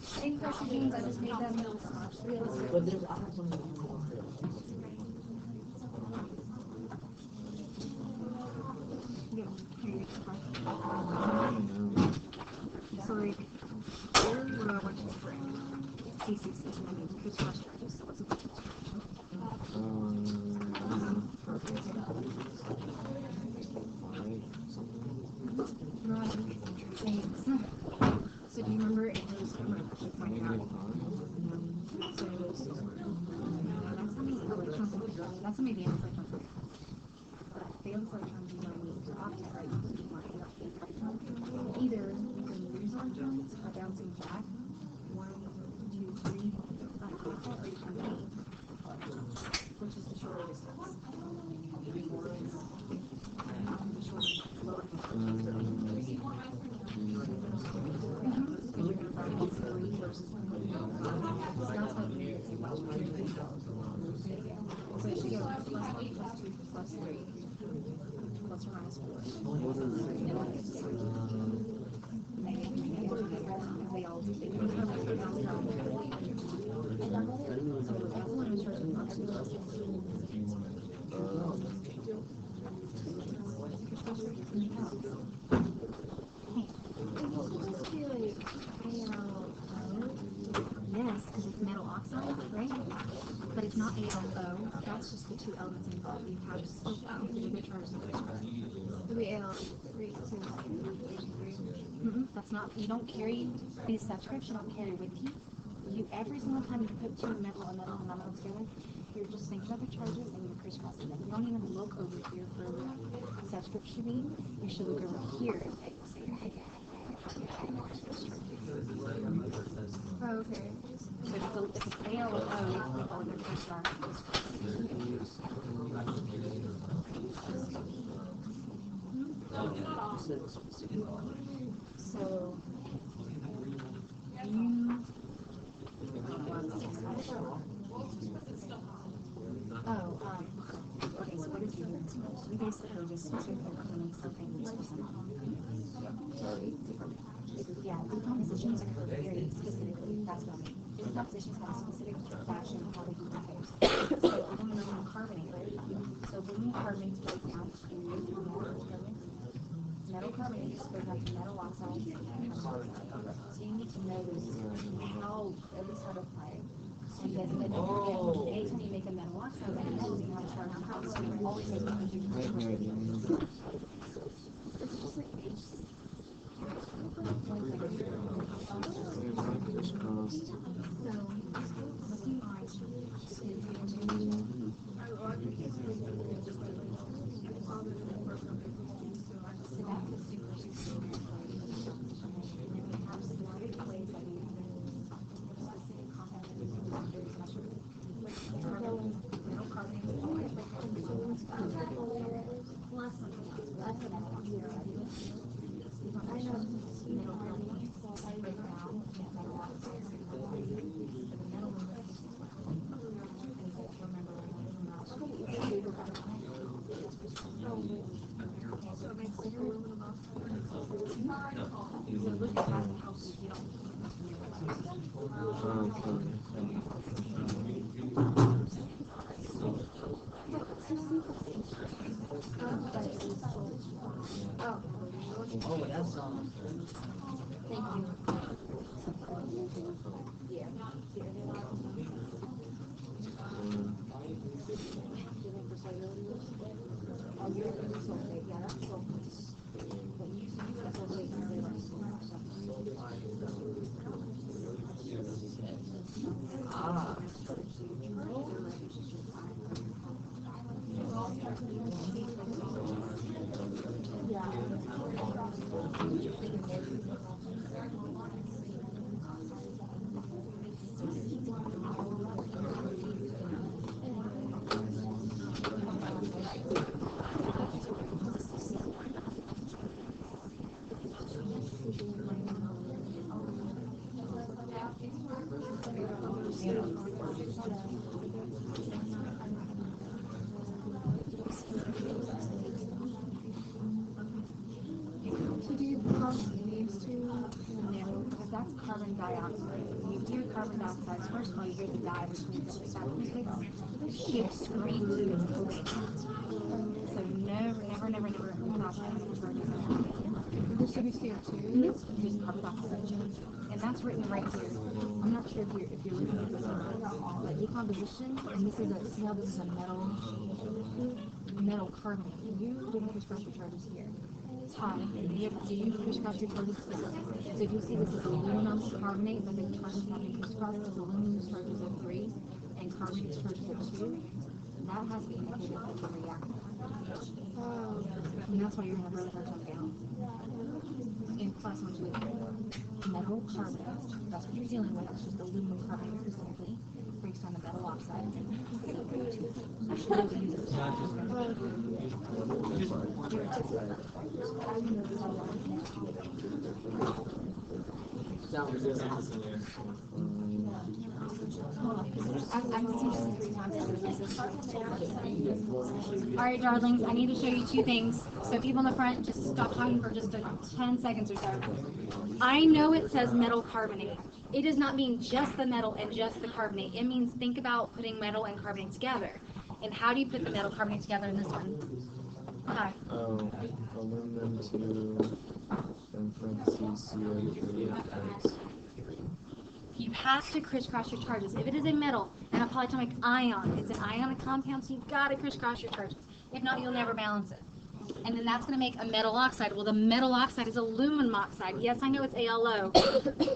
Same pressure genes, I just made them realistic. But there's other ones. So like, here what I want you to bring. CCC, that means crisscross charges. So what's a crisscross charge? So do you remember it was pointed out? So that's a medium electron. Valence electrons you don't need to octet, right? Either you can lose electrons by bouncing back 1, 2, 3, or you can gain, which is the shorter distance. So it should go plus 8 plus 2 plus 3 plus or minus 4. not ALO. That's just the two elements involved. You have the charges of That's not. You don't carry these subscripts. You don't carry with you. You every single time you put two metal and metal and metal together, you're just thinking of the charges and you're crisscrossing them. You don't even look over here for where the subscript should be. You should look over here and say, Oh, okay. so if it's ALO, oh, they're crisscrossed. So you. Okay, so what is you basically just cleaning something yeah, decompositions occur very specifically. That's what I mean. Decompositions have a specific fashion of how they decompose. So aluminum carbonate, right? So aluminum carbonate breaks down to metal carbonate is broken down to metal oxides and carbonate. So you need to know this, how, at least how to apply it. And then anytime you make a metal oxide, like metal, you have to start on top, so you're always making a Oh, that's Thank you. That's carbon dioxide. You hear carbon dioxide, first of all, you hear the dye between the it should scream to its coating. So never This should be CO2. just carbon dioxide. And that's written right here. I'm not sure if you're looking at this or not. But decomposition, and this is see how this is a metal carbonate. You don't have pressure charges here. Tie. Do you crisscross your charges specifically? So if you see this is aluminum carbonate, but the charges have been crisscrossed, because aluminum charges of 3 and carbonate charges of 2, that has to be indicated as a reactant. And that's why you're going to have really hard time down. In class 1 2 metal carbonate, that's what you're dealing with, it's just aluminum carbonate specifically, breaks down the metal oxide. Alright, darlings, I need to show you two things. So people in the front, just stop talking for just 10 seconds or so. I know it says metal carbonate. It does not mean just the metal and just the carbonate. It means think about putting metal and carbonate together. And how do you put the metal carbonate together in this one? Hi. Aluminum to in parentheses CO3 X. You have to crisscross your charges. If it is a metal and a polyatomic ion, it's an ionic compound, so you've got to crisscross your charges. If not, you'll never balance it. And then that's going to make a metal oxide. Well, the metal oxide is aluminum oxide. Yes, I know it's ALO,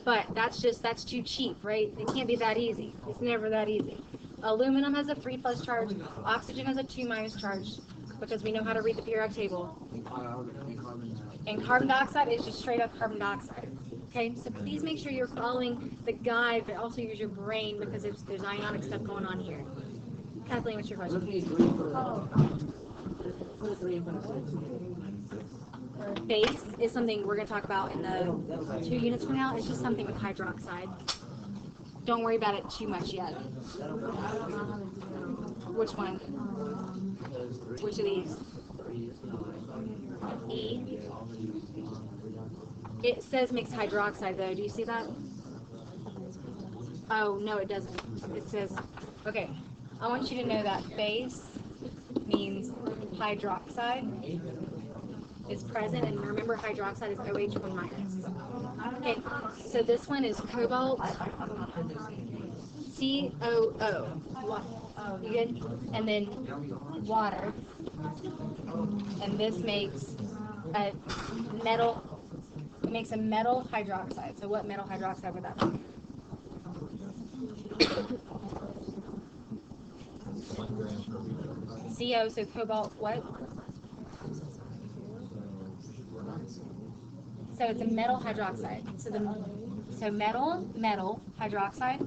but that's too cheap, right? It can't be that easy. It's never that easy. Aluminum has a 3+ charge. Oxygen has a 2- charge, because we know how to read the periodic table. And carbon dioxide is just straight up carbon dioxide. Okay, so please make sure you're following the guide, but also use your brain, because there's ionic stuff going on here. Kathleen, what's your question? Base is something we're going to talk about in the 2 units from now. It's just something with hydroxide. Don't worry about it too much yet. Which one? Which of these? E. It says mixed hydroxide though. Do you see that? Oh, no, it doesn't. It says, okay, I want you to know that base means hydroxide is present, and remember hydroxide is OH1 minus. Okay, so this one is cobalt, COO. You good? And then water. And this makes a metal, it makes a metal hydroxide. So what metal hydroxide would that be? CO, so cobalt what? So it's a metal hydroxide. So metal, hydroxide,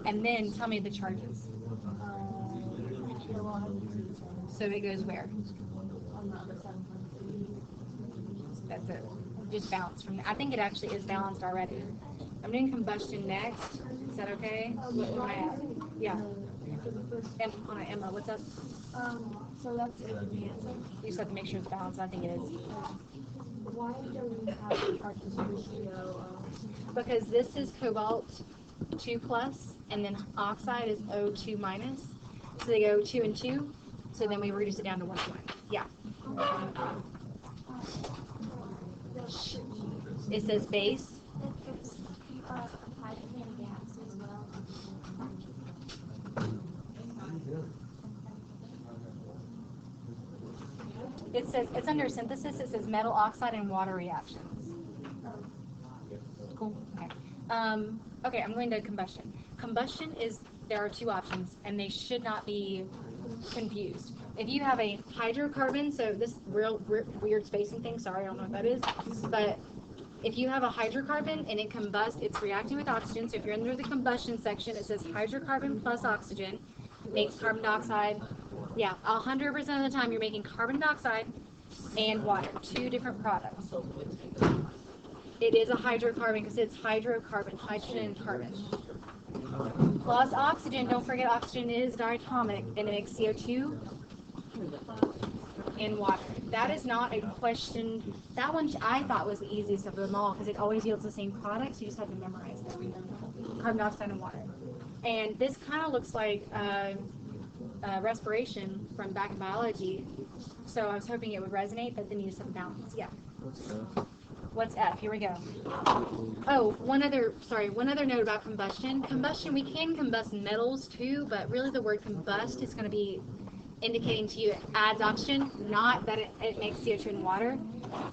and then tell me the charges. So it goes where? That's it. Just balance from there. I think it actually is balanced already. I'm doing combustion next. Is that okay? What do I add? Yeah. Emma, what's up? So that's it. You just have to make sure it's balanced. I think it is. Why do we have the charges ratio? Because this is cobalt 2+, and then oxide is O2-. So they go 2 and 2. So then we reduce it down to 1 to 1. Yeah. It says base. It says, it's under synthesis, it says metal oxide and water reactions. Cool. Okay. Okay, I'm going to combustion. Combustion is, there are 2 options, and they should not be confused. If you have a hydrocarbon, so this real weird spacing thing, sorry, I don't know what that is, but if you have a hydrocarbon and it combusts, it's reacting with oxygen. So if you're under the combustion section, it says hydrocarbon plus oxygen makes carbon dioxide. Yeah, 100% of the time you're making carbon dioxide and water, 2 different products. It is a hydrocarbon because it's hydrocarbon, hydrogen and carbon. Plus oxygen, don't forget oxygen is diatomic, and it makes CO2 and water. That is not a question. That one I thought was the easiest of them all because it always yields the same product, so you just have to memorize them. Carbon dioxide and water. And this kind of looks like respiration from back in biology, so I was hoping it would resonate, but then you just have to balance. Yeah. What's F? Here we go. Oh, one other note about combustion. Combustion, we can combust metals too, but really the word combust is going to be indicating to you it adds oxygen, not that it makes CO2 and water.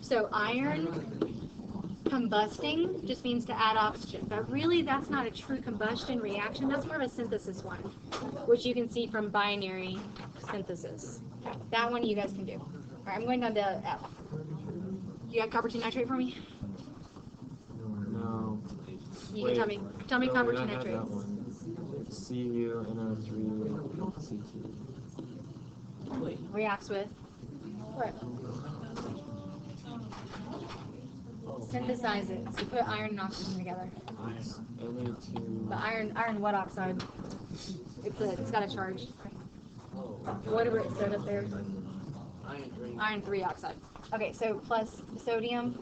So iron combusting just means to add oxygen, but really that's not a true combustion reaction. That's more of a synthesis one, which you can see from binary synthesis. That one you guys can do. All right, I'm going down to F. You got copper 2 nitrate for me? No. You can tell me copper 2 nitrate. CuNO3 C2. Reacts with what? Synthesize it. So put iron and oxygen together. But iron what oxide? It's got a charge. Whatever it said up there. Iron 3 oxide. Okay, so plus sodium.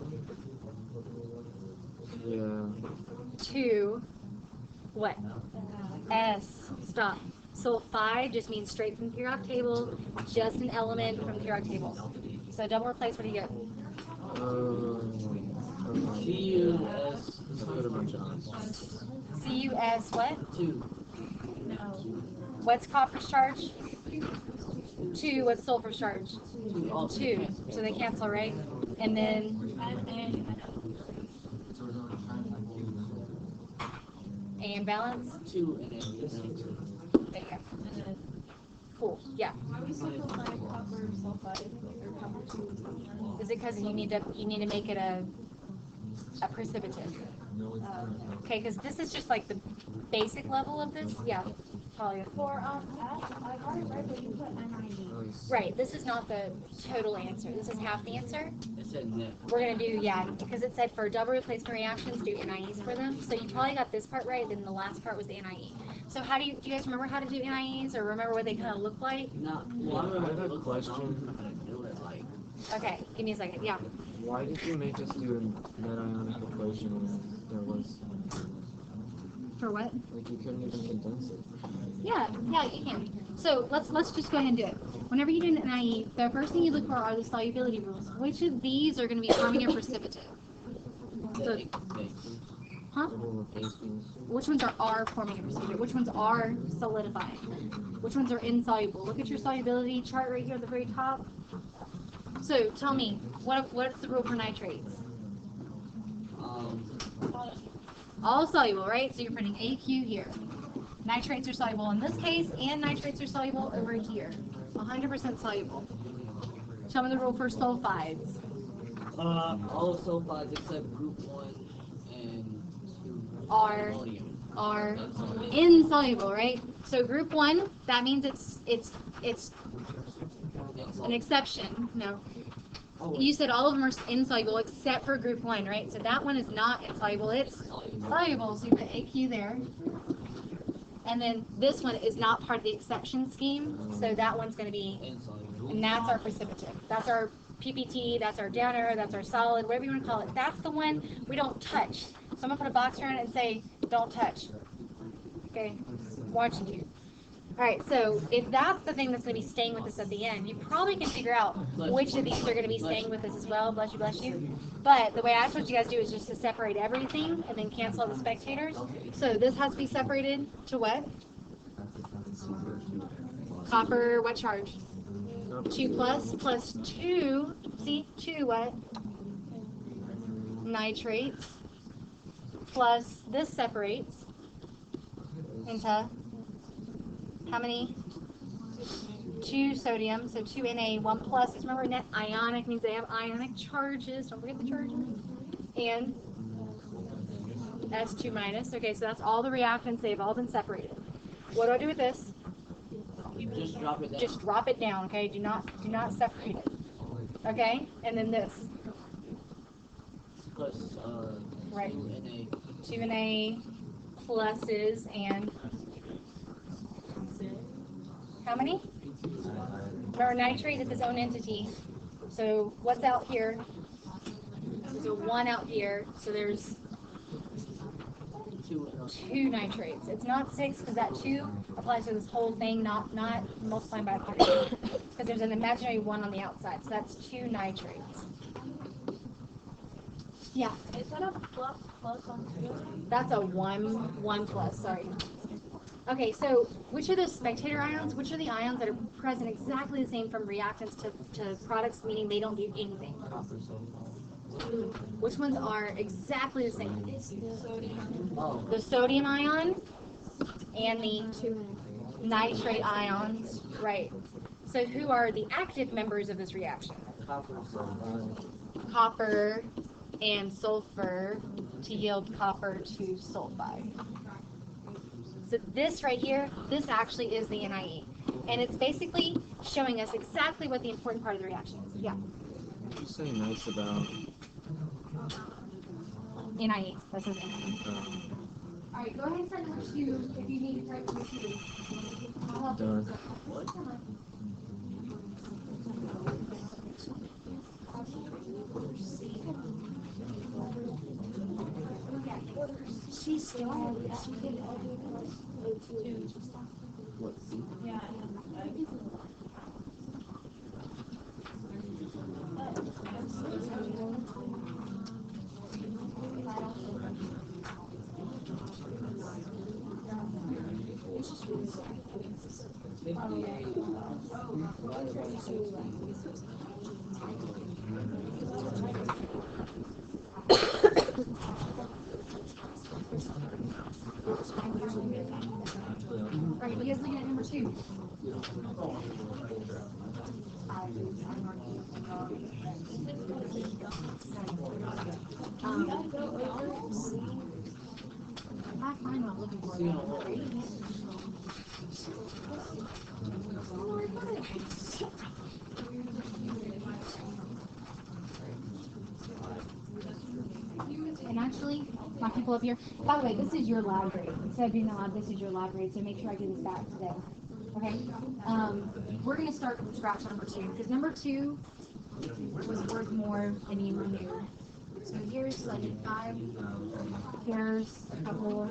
Yeah. 2. What? S. Stop. Sulfide just means straight from the periodic table, just an element from the periodic table. So double replace, what do you get? CuS. Put a bunch of 2s what? 2. No. What's copper's charge? 2. What's sulfur's charge? 2. Oh, 2. So they cancel, right? And then A and balance. 2 and then There you go. Cool. Yeah. Why we simplify copper sulfide or copper 2? Is it because you need to make it a precipitate? Okay, because this is just like the basic level of this. Yeah. Probably. For F, I got it right, but you put NIE. Right. This is not the total answer. This is half the answer. it said net. We're gonna do because it said for double replacement reactions, do NIEs for them. So you probably got this part right. Then the last part was the NIE. So how do you guys remember how to do NIEs, or remember what they kind of look like? Not. I have a question. Okay, give me a second. Yeah. Why did you make us do a net ionic equation when there was, For what? like, you couldn't even condense it? Yeah, you can. So let's just go ahead and do it. Whenever you do an NIE, the first thing you look for are the solubility rules. Which of these are going to be forming a precipitate? So, huh? Which ones are forming a precipitate? Which ones are solidifying? Which ones are insoluble? Look at your solubility chart right here at the very top. So tell me, what's the rule for nitrates? All soluble, right? So you're putting AQ here. Nitrates are soluble in this case, and nitrates are soluble over here. 100% soluble. Tell me the rule for sulfides. All sulfides except group 1 and 2 Are insoluble, right? So group 1, that means it's an exception. No. You said all of them are insoluble except for group 1, right? So that one is not insoluble, it's soluble. So you put AQ there. And then this one is not part of the exception scheme, so that one's going to be, and that's our precipitate. That's our PPT, that's our downer, that's our solid, whatever you want to call it. That's the one we don't touch. So I'm going to put a box around it and say, don't touch. Okay, watching you. All right, so if that's the thing that's going to be staying with us at the end, you probably can figure out which of these are going to be staying with us as well. Bless you, bless you. But the way I told you guys to do is just to separate everything and then cancel out the spectators. So this has to be separated to what? Copper, what charge? 2 plus 2, see, 2 what? Nitrates. Plus this separates into how many? 2 sodium, so 2 Na, 1 plus. Remember, net ionic means they have ionic charges. Don't forget the charges. And that's 2 minus. Okay, so that's all the reactants. They've all been separated. What do I do with this? Just drop it down. Just drop it down. Okay, do not separate it. Okay, and then this. Plus Right. 2 Na. 2 Na pluses and how many? Remember, nitrate is its own entity. So what's out here? There's a 1 out here. So there's 2 nitrates. It's not 6 because that 2 applies to this whole thing, not multiplying by 3. Because there's an imaginary 1 on the outside. So that's 2 nitrates. Yeah. Is that a plus on 2? That's a 1 plus, sorry. Okay, so which are those spectator ions? Which are the ions that are present exactly the same from reactants to products, meaning they don't do anything? Which ones are exactly the same? The sodium ion and the nitrate ions, right. So who are the active members of this reaction? Copper and sulfur to yield copper to sulfide. So this right here, this actually is the NIE. And it's basically showing us exactly what the important part of the reaction is. Yeah. What did you say nice about? NIE. That's his NIE. All right, go ahead and start number 2 if you need to write number 2. I'll help you. What? She's still What? Yeah. Right, you guys looking at number 2. I find what I'm looking for. And actually, my people up here, by the way, this is your lab grade. Instead of being the lab, this is your lab grade, so make sure I get this back today. Okay? We're going to start from scratch on number 2, because number 2 was worth more than you knew. So here's like 5, here's a couple.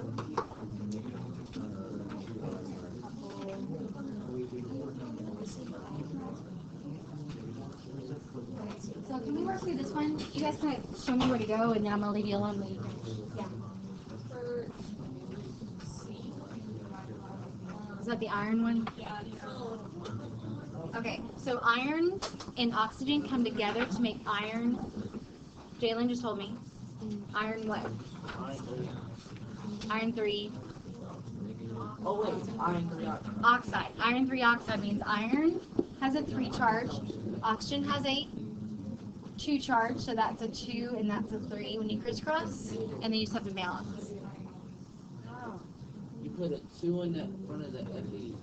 So can we work through this one? You guys kind of show me where to go, and then I'm going to leave you alone when you finish. Yeah. Is that the iron one? Yeah. Okay, so iron and oxygen come together to make iron. Jalen just told me. Iron what? Iron 3. Oh wait, iron 3 Oxide. Iron 3 oxide means iron has a 3 charge, oxygen has a 2 charge, so that's a 2 and that's a 3 when you crisscross, and then you just have to balance. You put a 2 in the front of the Fe,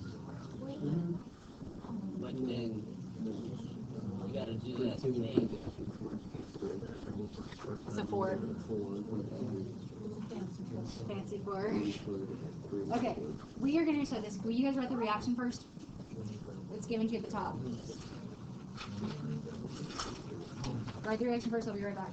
but then you gotta do that thing. It's a 4. Fancy 4. Okay, we are going to show this. Will you guys write the reaction first? It's given to you at the top. Write the reaction first, I'll be right back.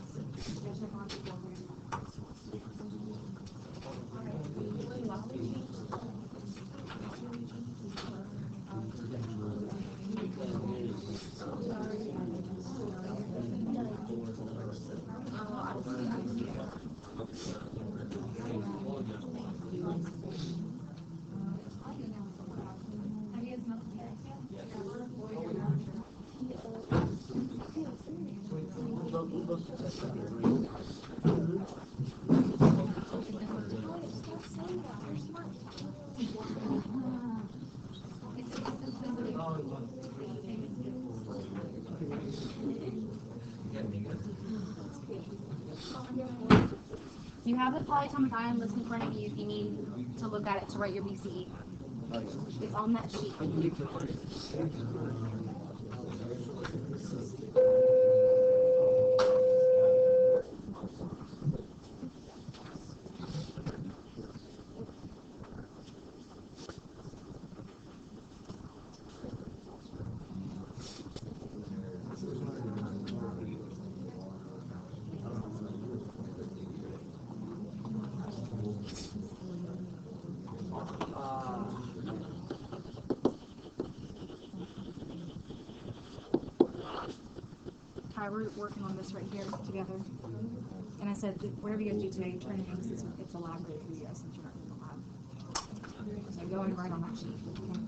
You have the polyatomic ion list in front of you if you need to look at it to write your BCE. It's on that sheet. We're working on this right here together. And I said, whatever you guys do today, turn it in because it's a lab grade for you guys since you're not in the lab. So go and write on that sheet. Okay?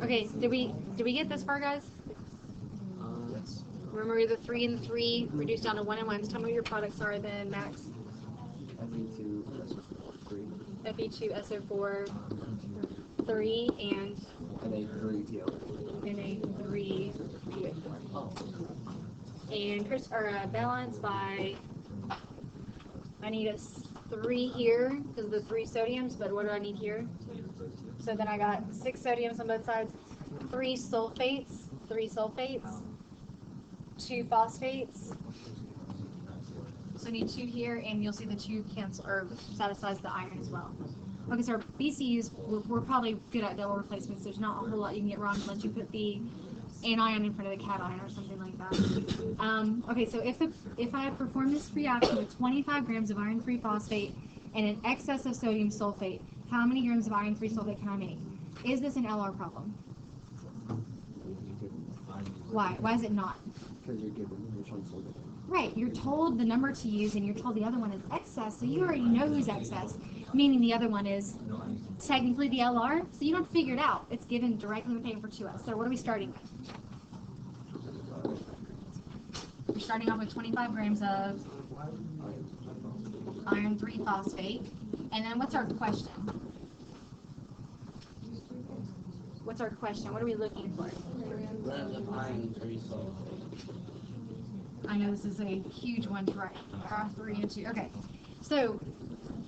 Okay, did we get this far, guys? Remember the 3 and 3 reduced down to 1 and 1. Tell me what your products are then, Max. Fe2SO4, 3, and Na3PO4. And Chris, balance by, I need a 3 here because of the 3 sodiums, but what do I need here? So then I got 6 sodiums on both sides, 3 sulfates, 2 phosphates. So I need 2 here, and you'll see the 2 cancel or satisfies the iron as well. Okay, so our BCUs, we're probably good at double replacements. There's not a whole lot you can get wrong unless you put the anion in front of the cation or something like that. Okay, so if I perform this reaction with 25 grams of iron 3 phosphate and an excess of sodium sulfate, how many grams of iron 3 sulfate can I make? Is this an LR problem? Why? Why is it not? Because you're given which one's older. Right, you're told the number to use and you're told the other one is excess, so you already know who's excess, meaning the other one is technically the LR, so you don't have to figure it out. It's given directly in the paper to us. So what are we starting with? We're starting off with 25 grams of iron 3 phosphate. And then what's our question? What's our question? What are we looking for? Grams of iron 3 sulfate. I know this is a huge one to write. 3 and 2. Okay, so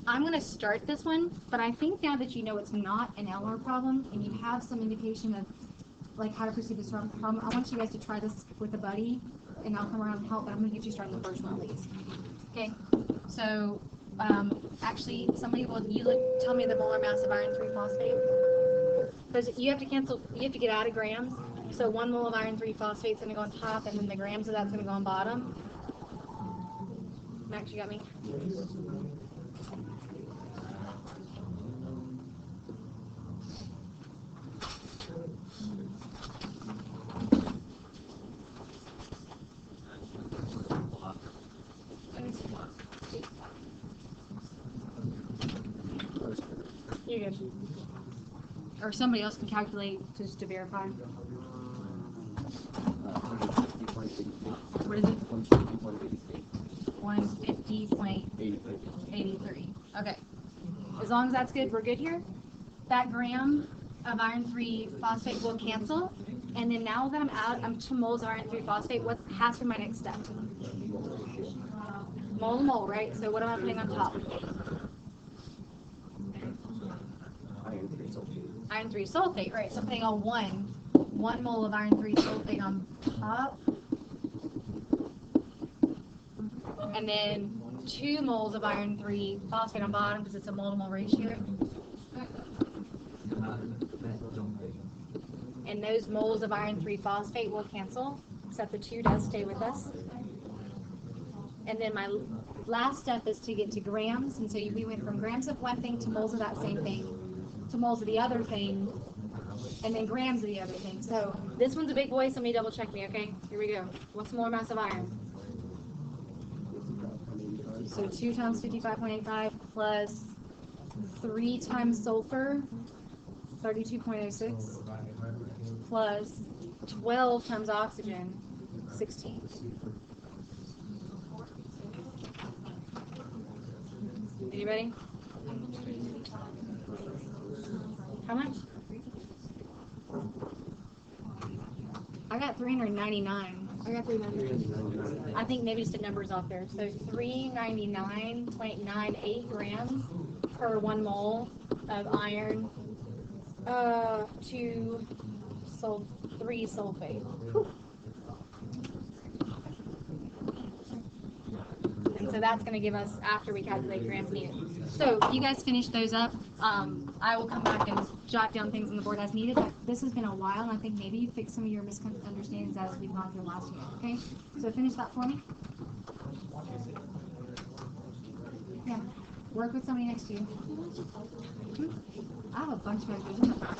I'm going to start this one, but I think now that you know it's not an LR problem and you have some indication of like how to perceive this problem, I want you guys to try this with a buddy, and I'll come around and help, but I'm going to get you started on the first one, please. Okay, so actually, somebody will, tell me the molar mass of iron 3 phosphate. Because you have to get out of grams. So 1 mole of iron 3 phosphate is going to go on top, and then the grams of that's going to go on bottom. Max, you got me? You're good. Or somebody else can calculate just to verify. What is it? 150.83. Okay. As long as that's good, we're good here. That gram of iron 3 phosphate will cancel. And then now that I'm 2 moles of iron 3 phosphate, what has to be my next step? Mole to mole, right? So what am I putting on top? Iron 3 sulfate, right? So I'm putting on 1 mole of iron 3 sulfate on top. And then 2 moles of iron 3 phosphate on bottom because it's a mole to mole ratio. And those moles of iron 3 phosphate will cancel, except the 2 does stay with us. And then my last step is to get to grams. And so we went from grams of one thing to moles of that same thing, to moles of the other thing, and then grams of the other thing. So this one's a big boy, somebody double check me, okay? Here we go. What's the molar mass of iron? So 2 times 55.85 plus 3 times sulfur, 32.06, plus 12 times oxygen, 16. Anybody? How much? I got 399. I got 399. I think maybe just the numbers off there. So 399.98 grams per 1 mole of iron to 3 sulfate. Whew. And so that's going to give us, after we calculate grams needed. So you guys finish those up. I will come back and jot down things on the board as needed, but this has been a while, and I think maybe you fixed some of your misunderstandings as we've gone through last year, okay? So finish that for me. Yeah. Work with somebody next to you. I have a bunch of ideas in the back.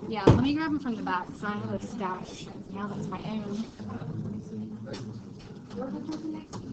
Yeah, let me grab them from the back, so I have a stash. Now that's my own. Work with somebody next to you.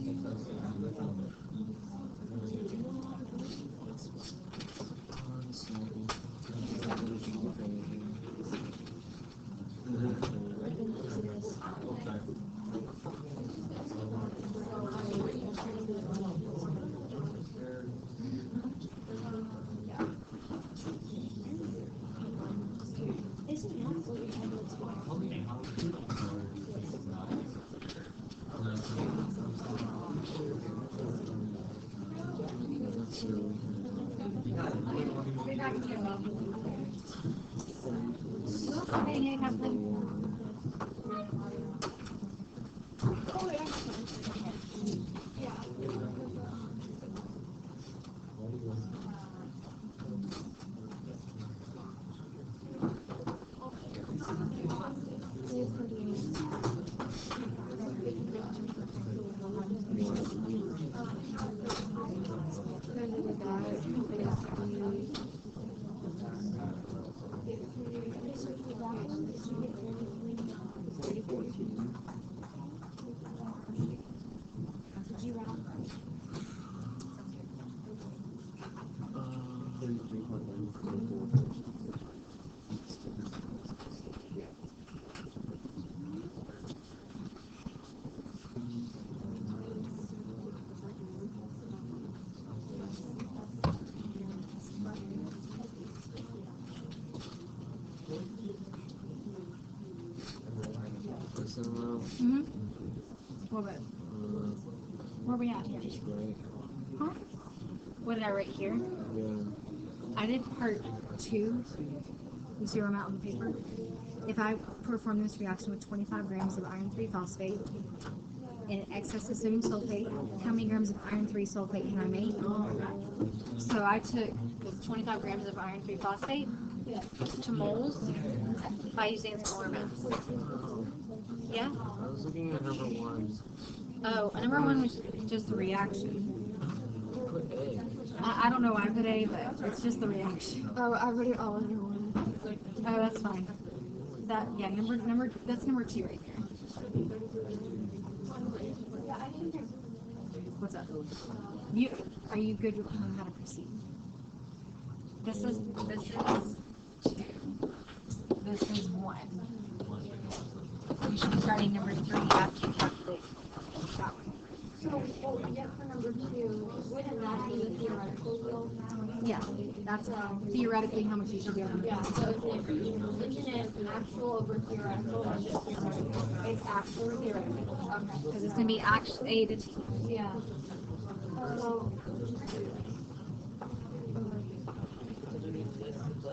Mm-hmm. What about? Where are we at here? Huh? What did I write here? I did part 2. You see where I'm at on the paper? If I perform this reaction with 25 grams of iron 3 phosphate and excess of sodium sulfate, how many grams of iron 3 sulfate can I make? So I took the 25 grams of iron 3 phosphate to moles by using its molar mass. Yeah? I was looking at number 1. Oh, number 1 was just the reaction. Put A. I don't know why I put A, but it's just the reaction. Oh, I wrote it all under one. Oh, that's fine. That's number 2 right there. What's up? Are you good with knowing how to proceed? This is 2. This is 1. You should be starting number 3 after you calculate that one. So what we get for number 2, wouldn't that be the theoretical yield? Yeah, that's theoretically how much you should be able to Yeah, so isn't it actual over theoretical or just theoretical? It's actually theoretical. Okay. Because it's going to be actually A to T. Yeah. So,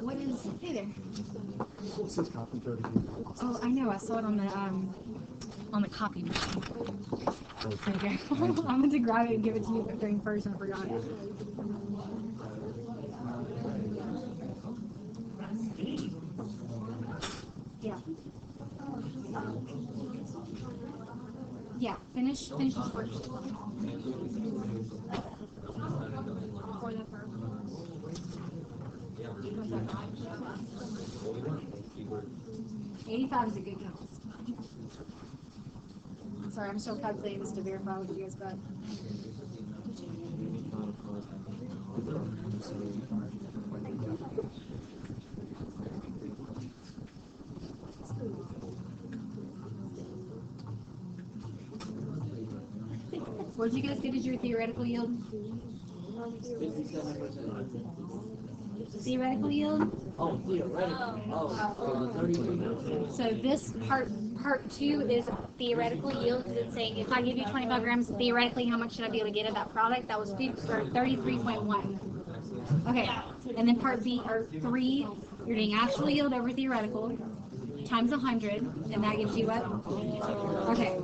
What is, hey there. This is copy 30. Oh, I know, I saw it on the copy machine. Okay. I meant to grab it and give it to you during first and I forgot it. Yeah. Yeah, finish this first. For the first. 85 is a good count. Sorry, I'm still calculating this to verify with you guys, but what did you guys get as your theoretical yield? 57%. Theoretical yield? Oh, theoretical. Oh, 32. So this part 2 is theoretical yield because it's saying if I give you 25 grams, theoretically how much should I be able to get of that product? That was 33.1. Okay, and then part B or 3, you're doing actual yield over theoretical times 100, and that gives you what? Okay.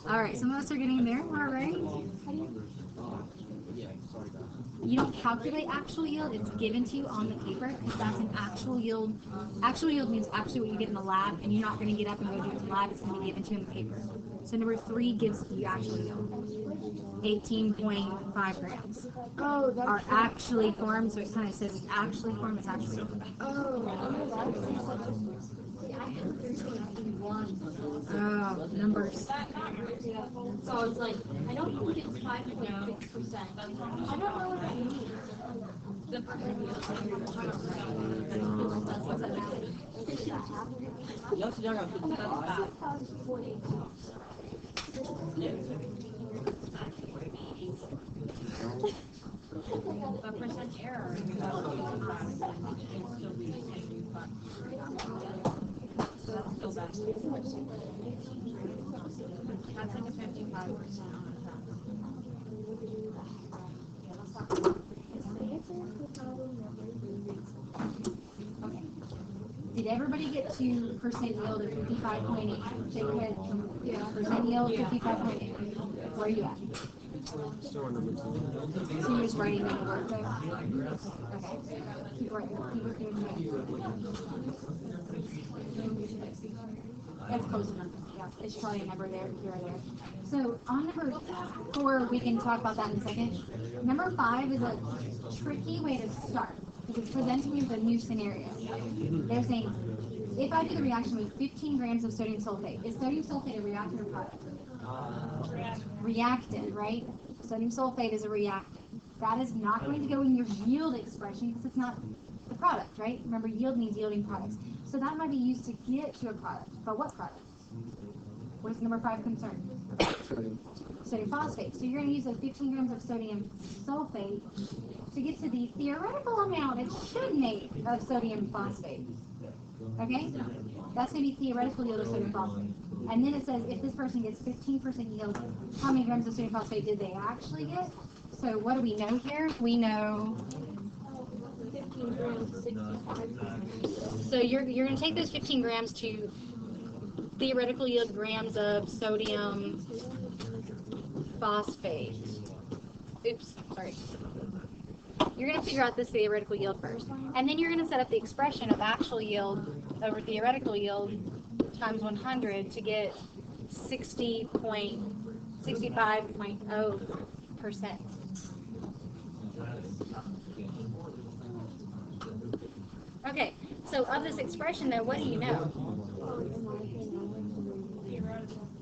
All right, some of us are getting there. All right. You don't calculate actual yield, it's given to you on the paper because that's an actual yield. Actual yield means actually what you get in the lab, and you're not going to get up and go do it in the lab, it's going to be given to you in the paper. So number 3 gives you actual yield, 18.5 grams. oh, that's Are actually formed, so it kind of says it's actually formed, it's actually formed. Oh, numbers. So it's like, I don't think it's 5.6%. I don't know what that means. What's that matter? You also got 55. Yeah. But percent error. So that's still bad. That's like a 55% on the top. Okay. Did everybody get to percent yield of 55.8? Shake your head. Percent yield 55.8. Where are you at? Still on number 2. So you're just writing in the word though? Okay. Keep writing. Keep looking. That's close enough. Yeah, it's probably a number there, here or there. So on number 4, we can talk about that in a second. Number 5 is a tricky way to start because it's presenting you with a new scenario. They're saying if I do the reaction with 15 grams of sodium sulfate, is sodium sulfate a reactant or product? Reactant, right? Sodium sulfate is a reactant. That is not going to go in your yield expression because it's not the product, right? Remember, yield means yielding products. So that might be used to get to a product. But what product? What is number 5 concern? Sodium phosphate. So you're going to use those 15 grams of sodium sulfate to get to the theoretical amount it should make of sodium phosphate. Okay? That's going to be theoretical yield of sodium phosphate. And then it says if this person gets 15% yield, how many grams of sodium phosphate did they actually get? So what do we know here? We know. 15 grams, 65%. So you're going to take those 15 grams to theoretical yield grams of sodium phosphate. Oops, sorry. You're going to figure out this theoretical yield first. And then you're going to set up the expression of actual yield over theoretical yield times 100 to get 65.0%. Okay, so of this expression though, what do you know?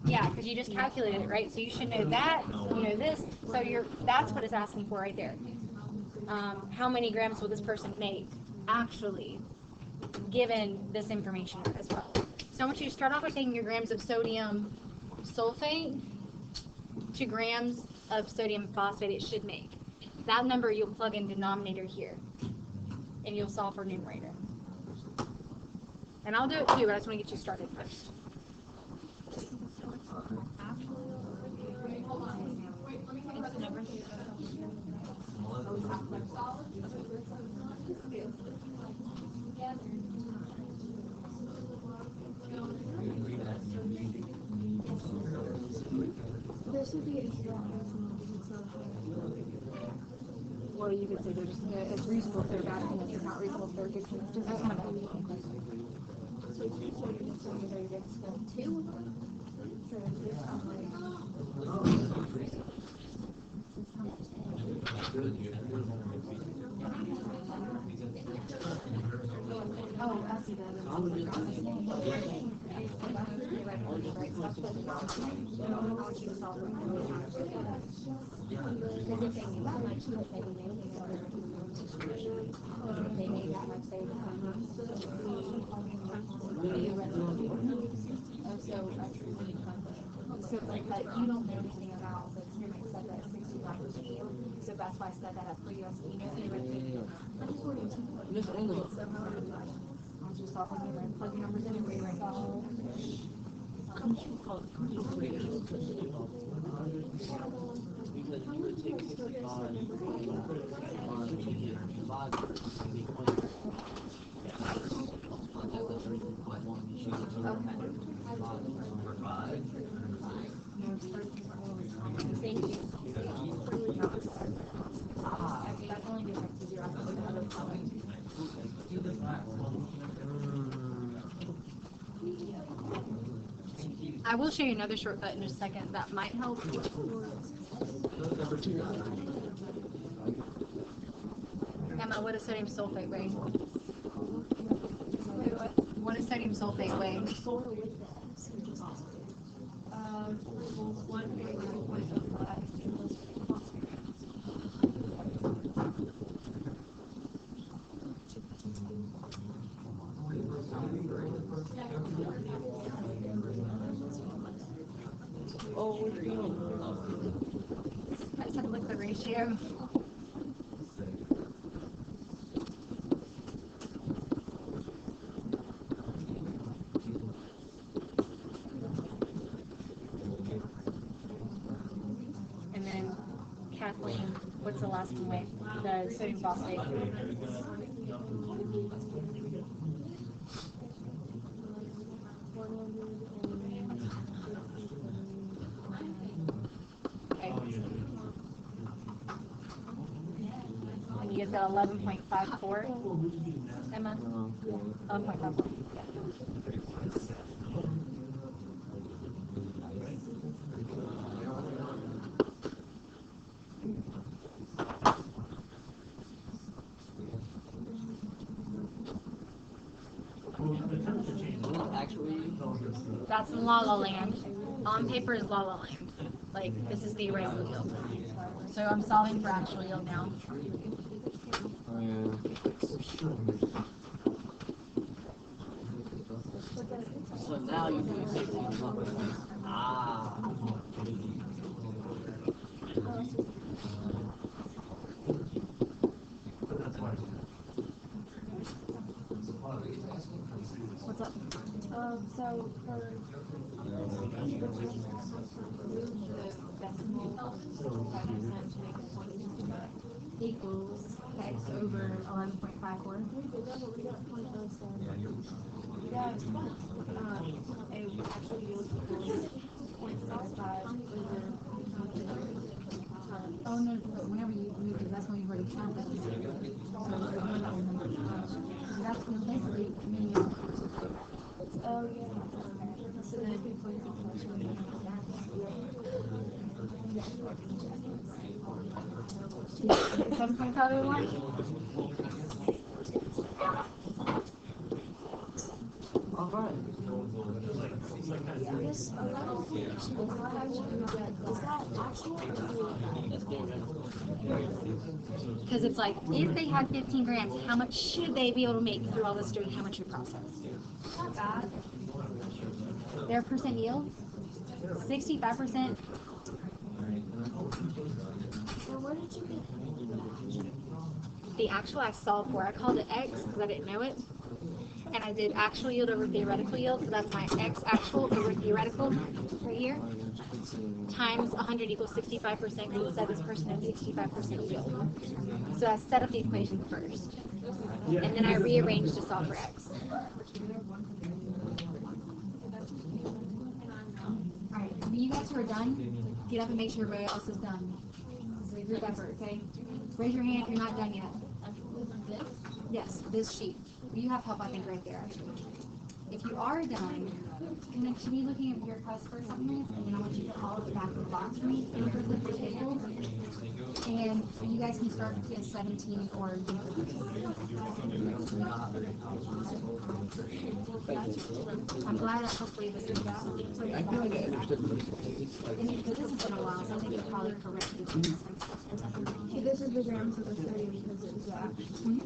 Yeah, because you just calculated it, right? So you should know that, you know this, so that's what it's asking for right there. How many grams will this person make, actually, given this information as well? So I want you to start off by taking your grams of sodium sulfate to grams of sodium phosphate it should make. That number you'll plug in denominator here, and you'll solve for numerator. And I'll do it too, but I just want to get you started first. Well, you could say they're just, it's reasonable if they're bad, and it's not reasonable if they're good. Just as much. Oh, I see that. So, but you don't know anything about the experiment said that 65% yield, so that's why I set that up for you. So you know theoretically. I'll just off on and plug the numbers in and figure it out. Thank you. That's only because you're on the other column. I will show you another shortcut in just a second that might help. Emma, what does sodium sulfate weigh? What does sodium sulfate weigh? I just have to look at the ratio. And then Kathleen, what's the last one weigh? The sodium phosphate. And you get that 11.54, Emma? 11.54. Yeah. Well, the temperature change actually? That's La La Land. On paper is La La Land. Like, this is theoretical yield. So I'm solving for actual yield now. Oh yeah. So now you're doing 16 plus. Ah. What's up? So for Equals x over 11.54. yeah, it actually yields equals 0.65 over. Oh no, but whenever you move the decimal, you've already counted it. So ignore that one. That's basically meaning. Oh yeah. So then. 7.501. All right. This is that actual? Because it's like, if they had 15 grams, how much should they be able to make through all this stoichiometry process? Not bad. Their percent yield, 65%. And where did you get? The actual I solved for, I called it X because I didn't know it. And I did actual yield over theoretical yield, so that's my X actual over theoretical right here. Times 100 equals 65% because it said this person had 65% yield. So I set up the equation first. And then I rearranged to solve for X. Alright, when you guys who are done, get up and make sure everybody else is done. So group effort, okay? Raise your hand if you're not done yet. Yes, this sheet. You have help, I think, right there, actually. If you are done, and then should be looking at your quest for something minutes, and then I want you to follow the back of the box for me, and flip the table. And you guys can start at 17 or I'm glad that hopefully this is that. I feel like I understood most of it. And this has been a while, so I think it's probably corrected. This is the grams of the 30 because it was actually.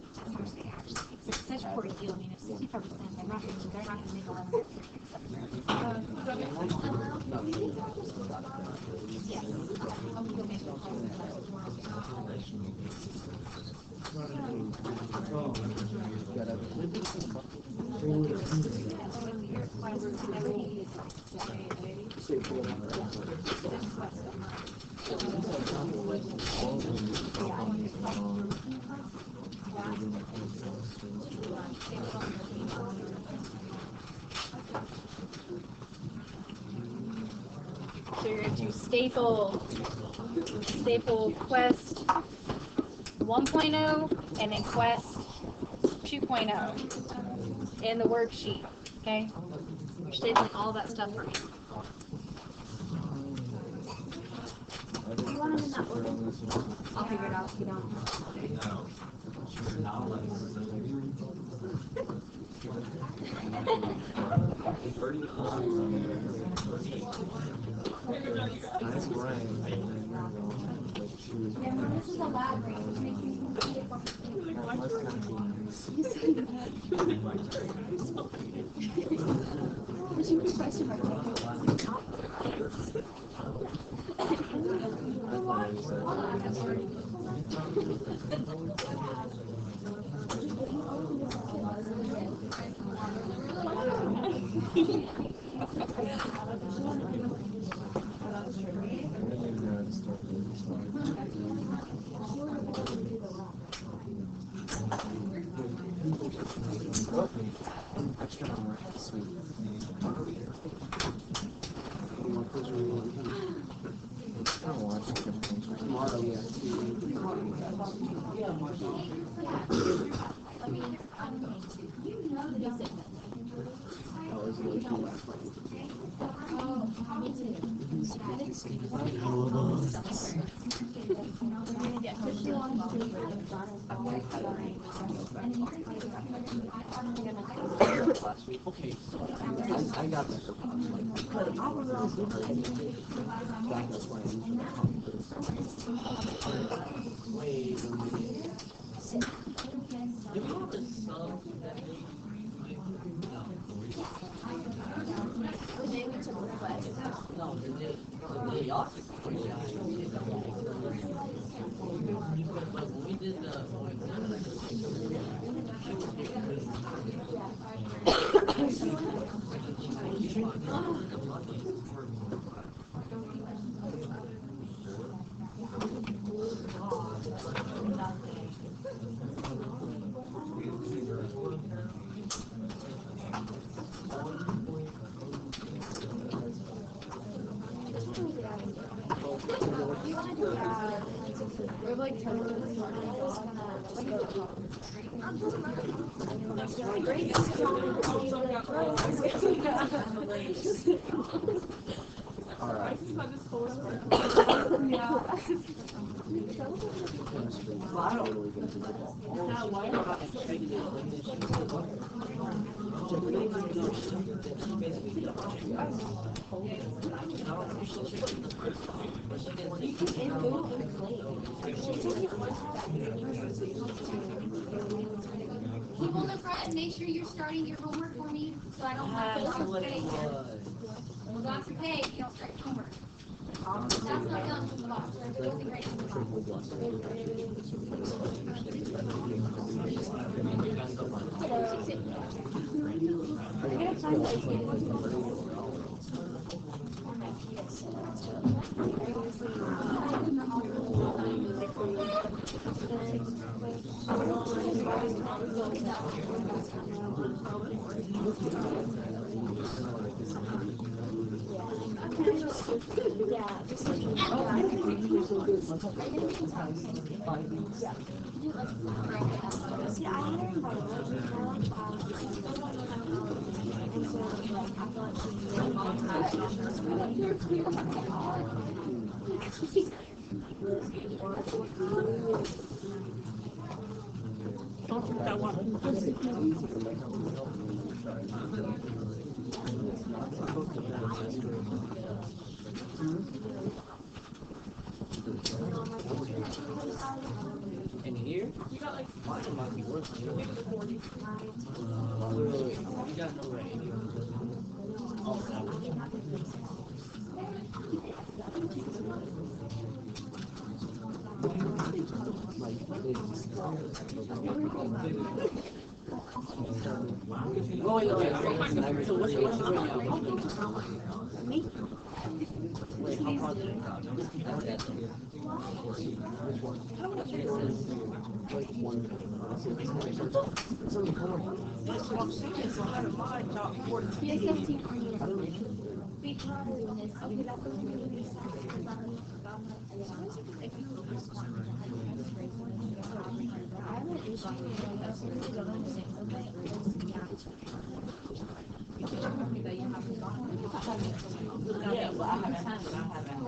It's such poor yield. I mean, it's 65%. They're not going to make 11. Yes. I'll go make So you're going to staple Quest 1.0 and then Quest 2.0 in the worksheet, okay? You're stapling all that stuff for me. You want them in that order? I'll figure it out if you don't. That's right. Yeah, no, this is a lab rate, which makes me What's your question mark? Extra homework. Sweet. I'll watch it. Tomorrow, yeah. Okay, so I got that. That's why wait. Do we have the sum that no, the yacht? But when we did the We're like Alright. Keep on the front and make sure you're starting your homework for me, so I don't have to That's what it pay. was. Well, that's okay, you don't start your homework. That's not done with the box, it will be great. And here, you got like mine might be worse. Wait, you got no range. Oh, so what's your wait, how far yeah, well, I haven't had it. I haven't.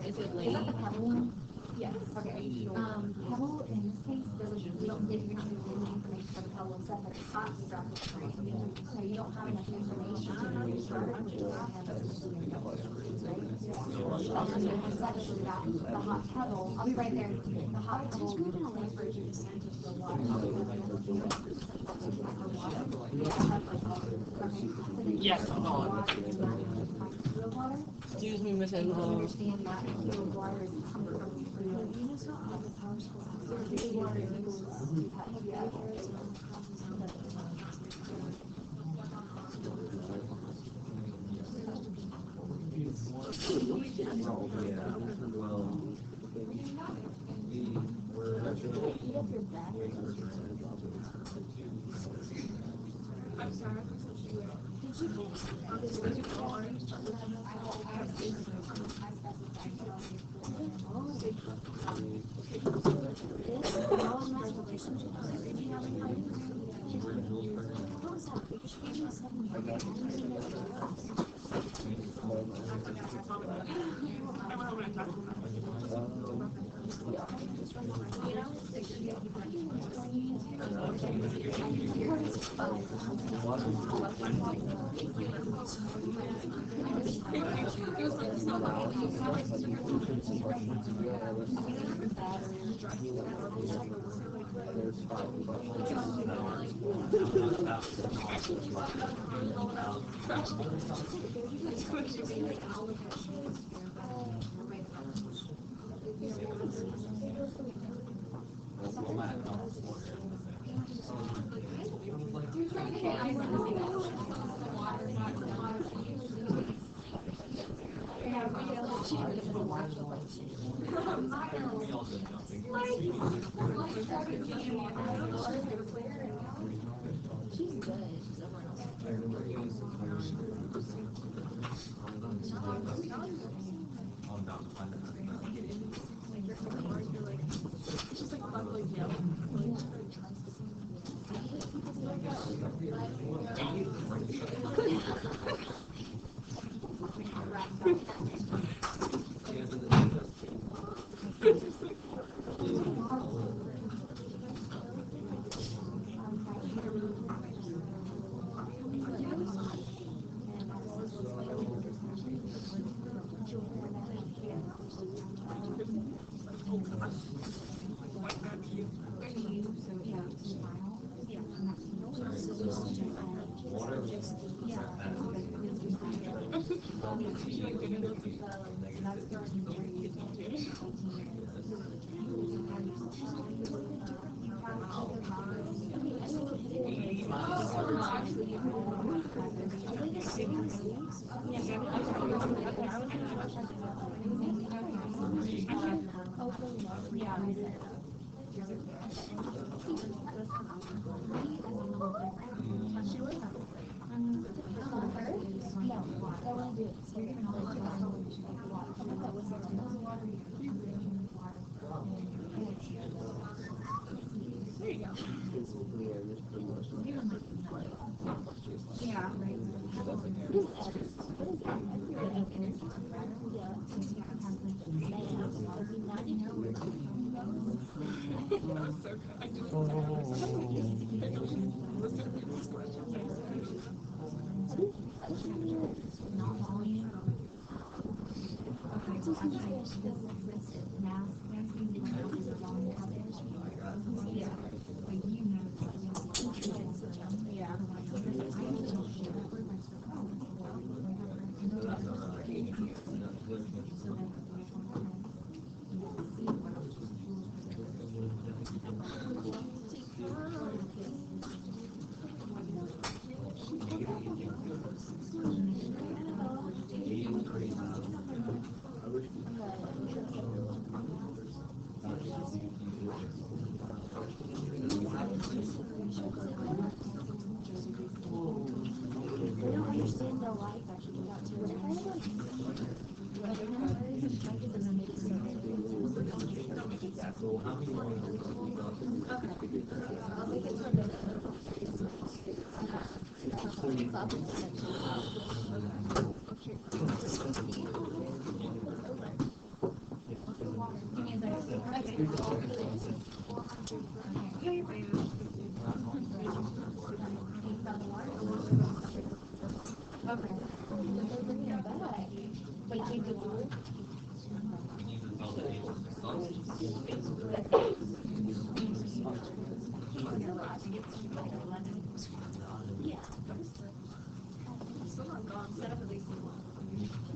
Is it late? Is that the pebble one? Yes. Okay. Pebble in this case doesn't, we don't get any information for the pebble except for the hot stuff is free. So you don't have enough information to really start it. It's actually that, the hot pebble, I'll be right there. The hot pebble transfers your descent into the water. Yes, I'm on. Excuse me, Miss Enlow. Understand that the water is coming from I'm sorry.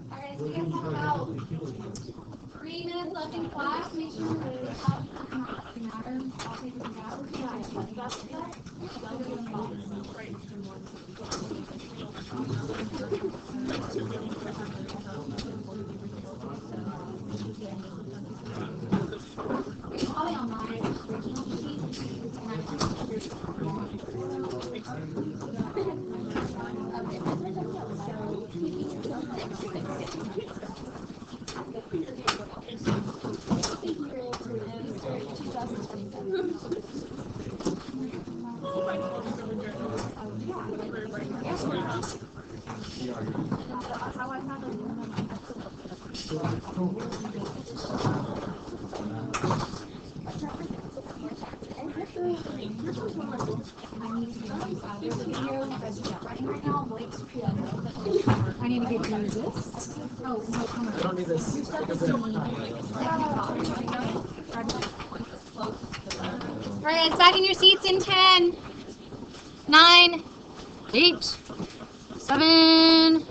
Alright, so we have about 3 minutes left in class. Make sure to matter. I'll take this out. Probably on my original There's a video that's running right now. I need to give you this. Oh, no, come on. I don't need this. Alright, back in your seats in 10, 9, 8, 7,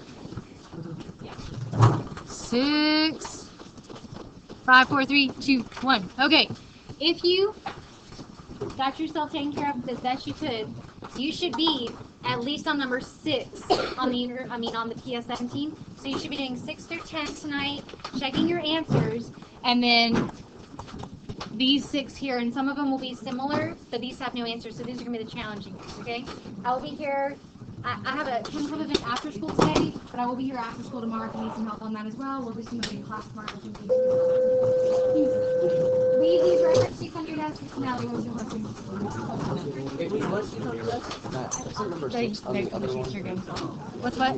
6, 5, 4, 3, 2, 1. Okay, if you got yourself taken care of as best you could, you should be at least on number 6 on the on the PS17. So you should be doing 6 through 10 tonight, checking your answers, and then these 6 here, and some of them will be similar, but these have no answers, so these are going to be the challenging ones, okay? I will be here. I have a Chem Club event after school today, but I will be here after school tomorrow if you need some help on that as well. We'll do some in class tomorrow. We these right next to on your desk. Now, what was your question? That's the number 6 on the other one. What's what?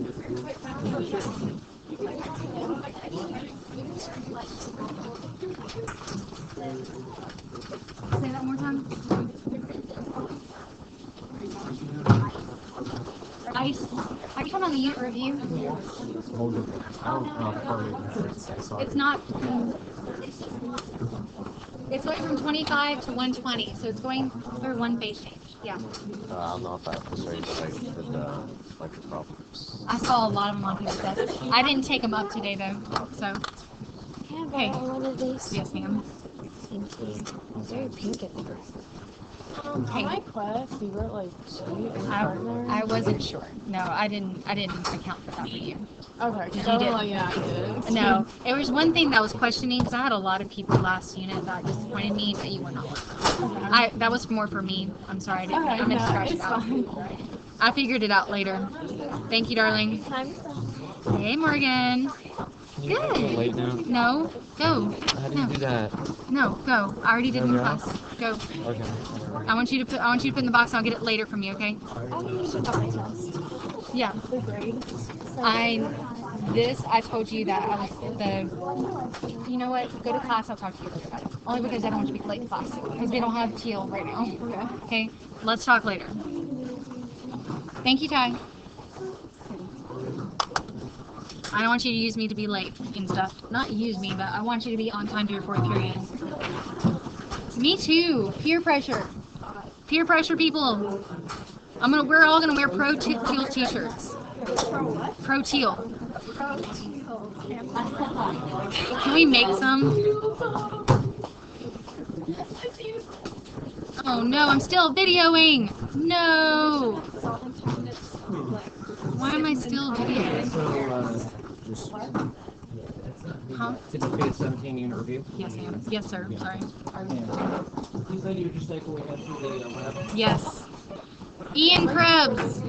Say that one more time. Are you talking on the unit review? It's not. It's going from 25 to 120, so it's going through one phase change. Yeah. I don't know if that was right, with the electric problems. I saw a lot of them on people's desks. I didn't take them up today though, so. Can I Hey. borrow one of these? Yes, ma'am. Thank you. It's very pink in there. Hey. My quest, you wrote like sweet and partner. I wasn't sure. No, I didn't account for that for you. Okay, You so did. like, yeah, I did. No, it was one thing that was questioning because I had a lot of people last unit that disappointed me that you were not. That was more for me. I'm sorry, I meant to scratch it out. I figured it out later. Thank you, darling. Hey, Morgan. Can you go late now? No, go. How do you do that? No, go. I already did it in No, no. class. Go. Okay. I want you to put in the box. And I'll get it later from you. Okay? Yeah. I told you that I was you know what? Go to class. I'll talk to you later about it. Only because I don't want you to be late to class because they don't have teal right now. Okay. Let's talk later. Thank you, Ty. I don't want you to use me to be late and stuff. Not use me, but I want you to be on time to your 4th period. Me too. Peer pressure. Peer pressure, people. We're all gonna wear pro teal t-shirts. Pro teal. Can we make some? Oh no, I'm still videoing. No. Why am I still videoing? Huh? Did you fit 17 unit review? Yes, ma'am. Yes, sir. Sorry. You said you would just take away that through the web. Yes. Ian Krebs.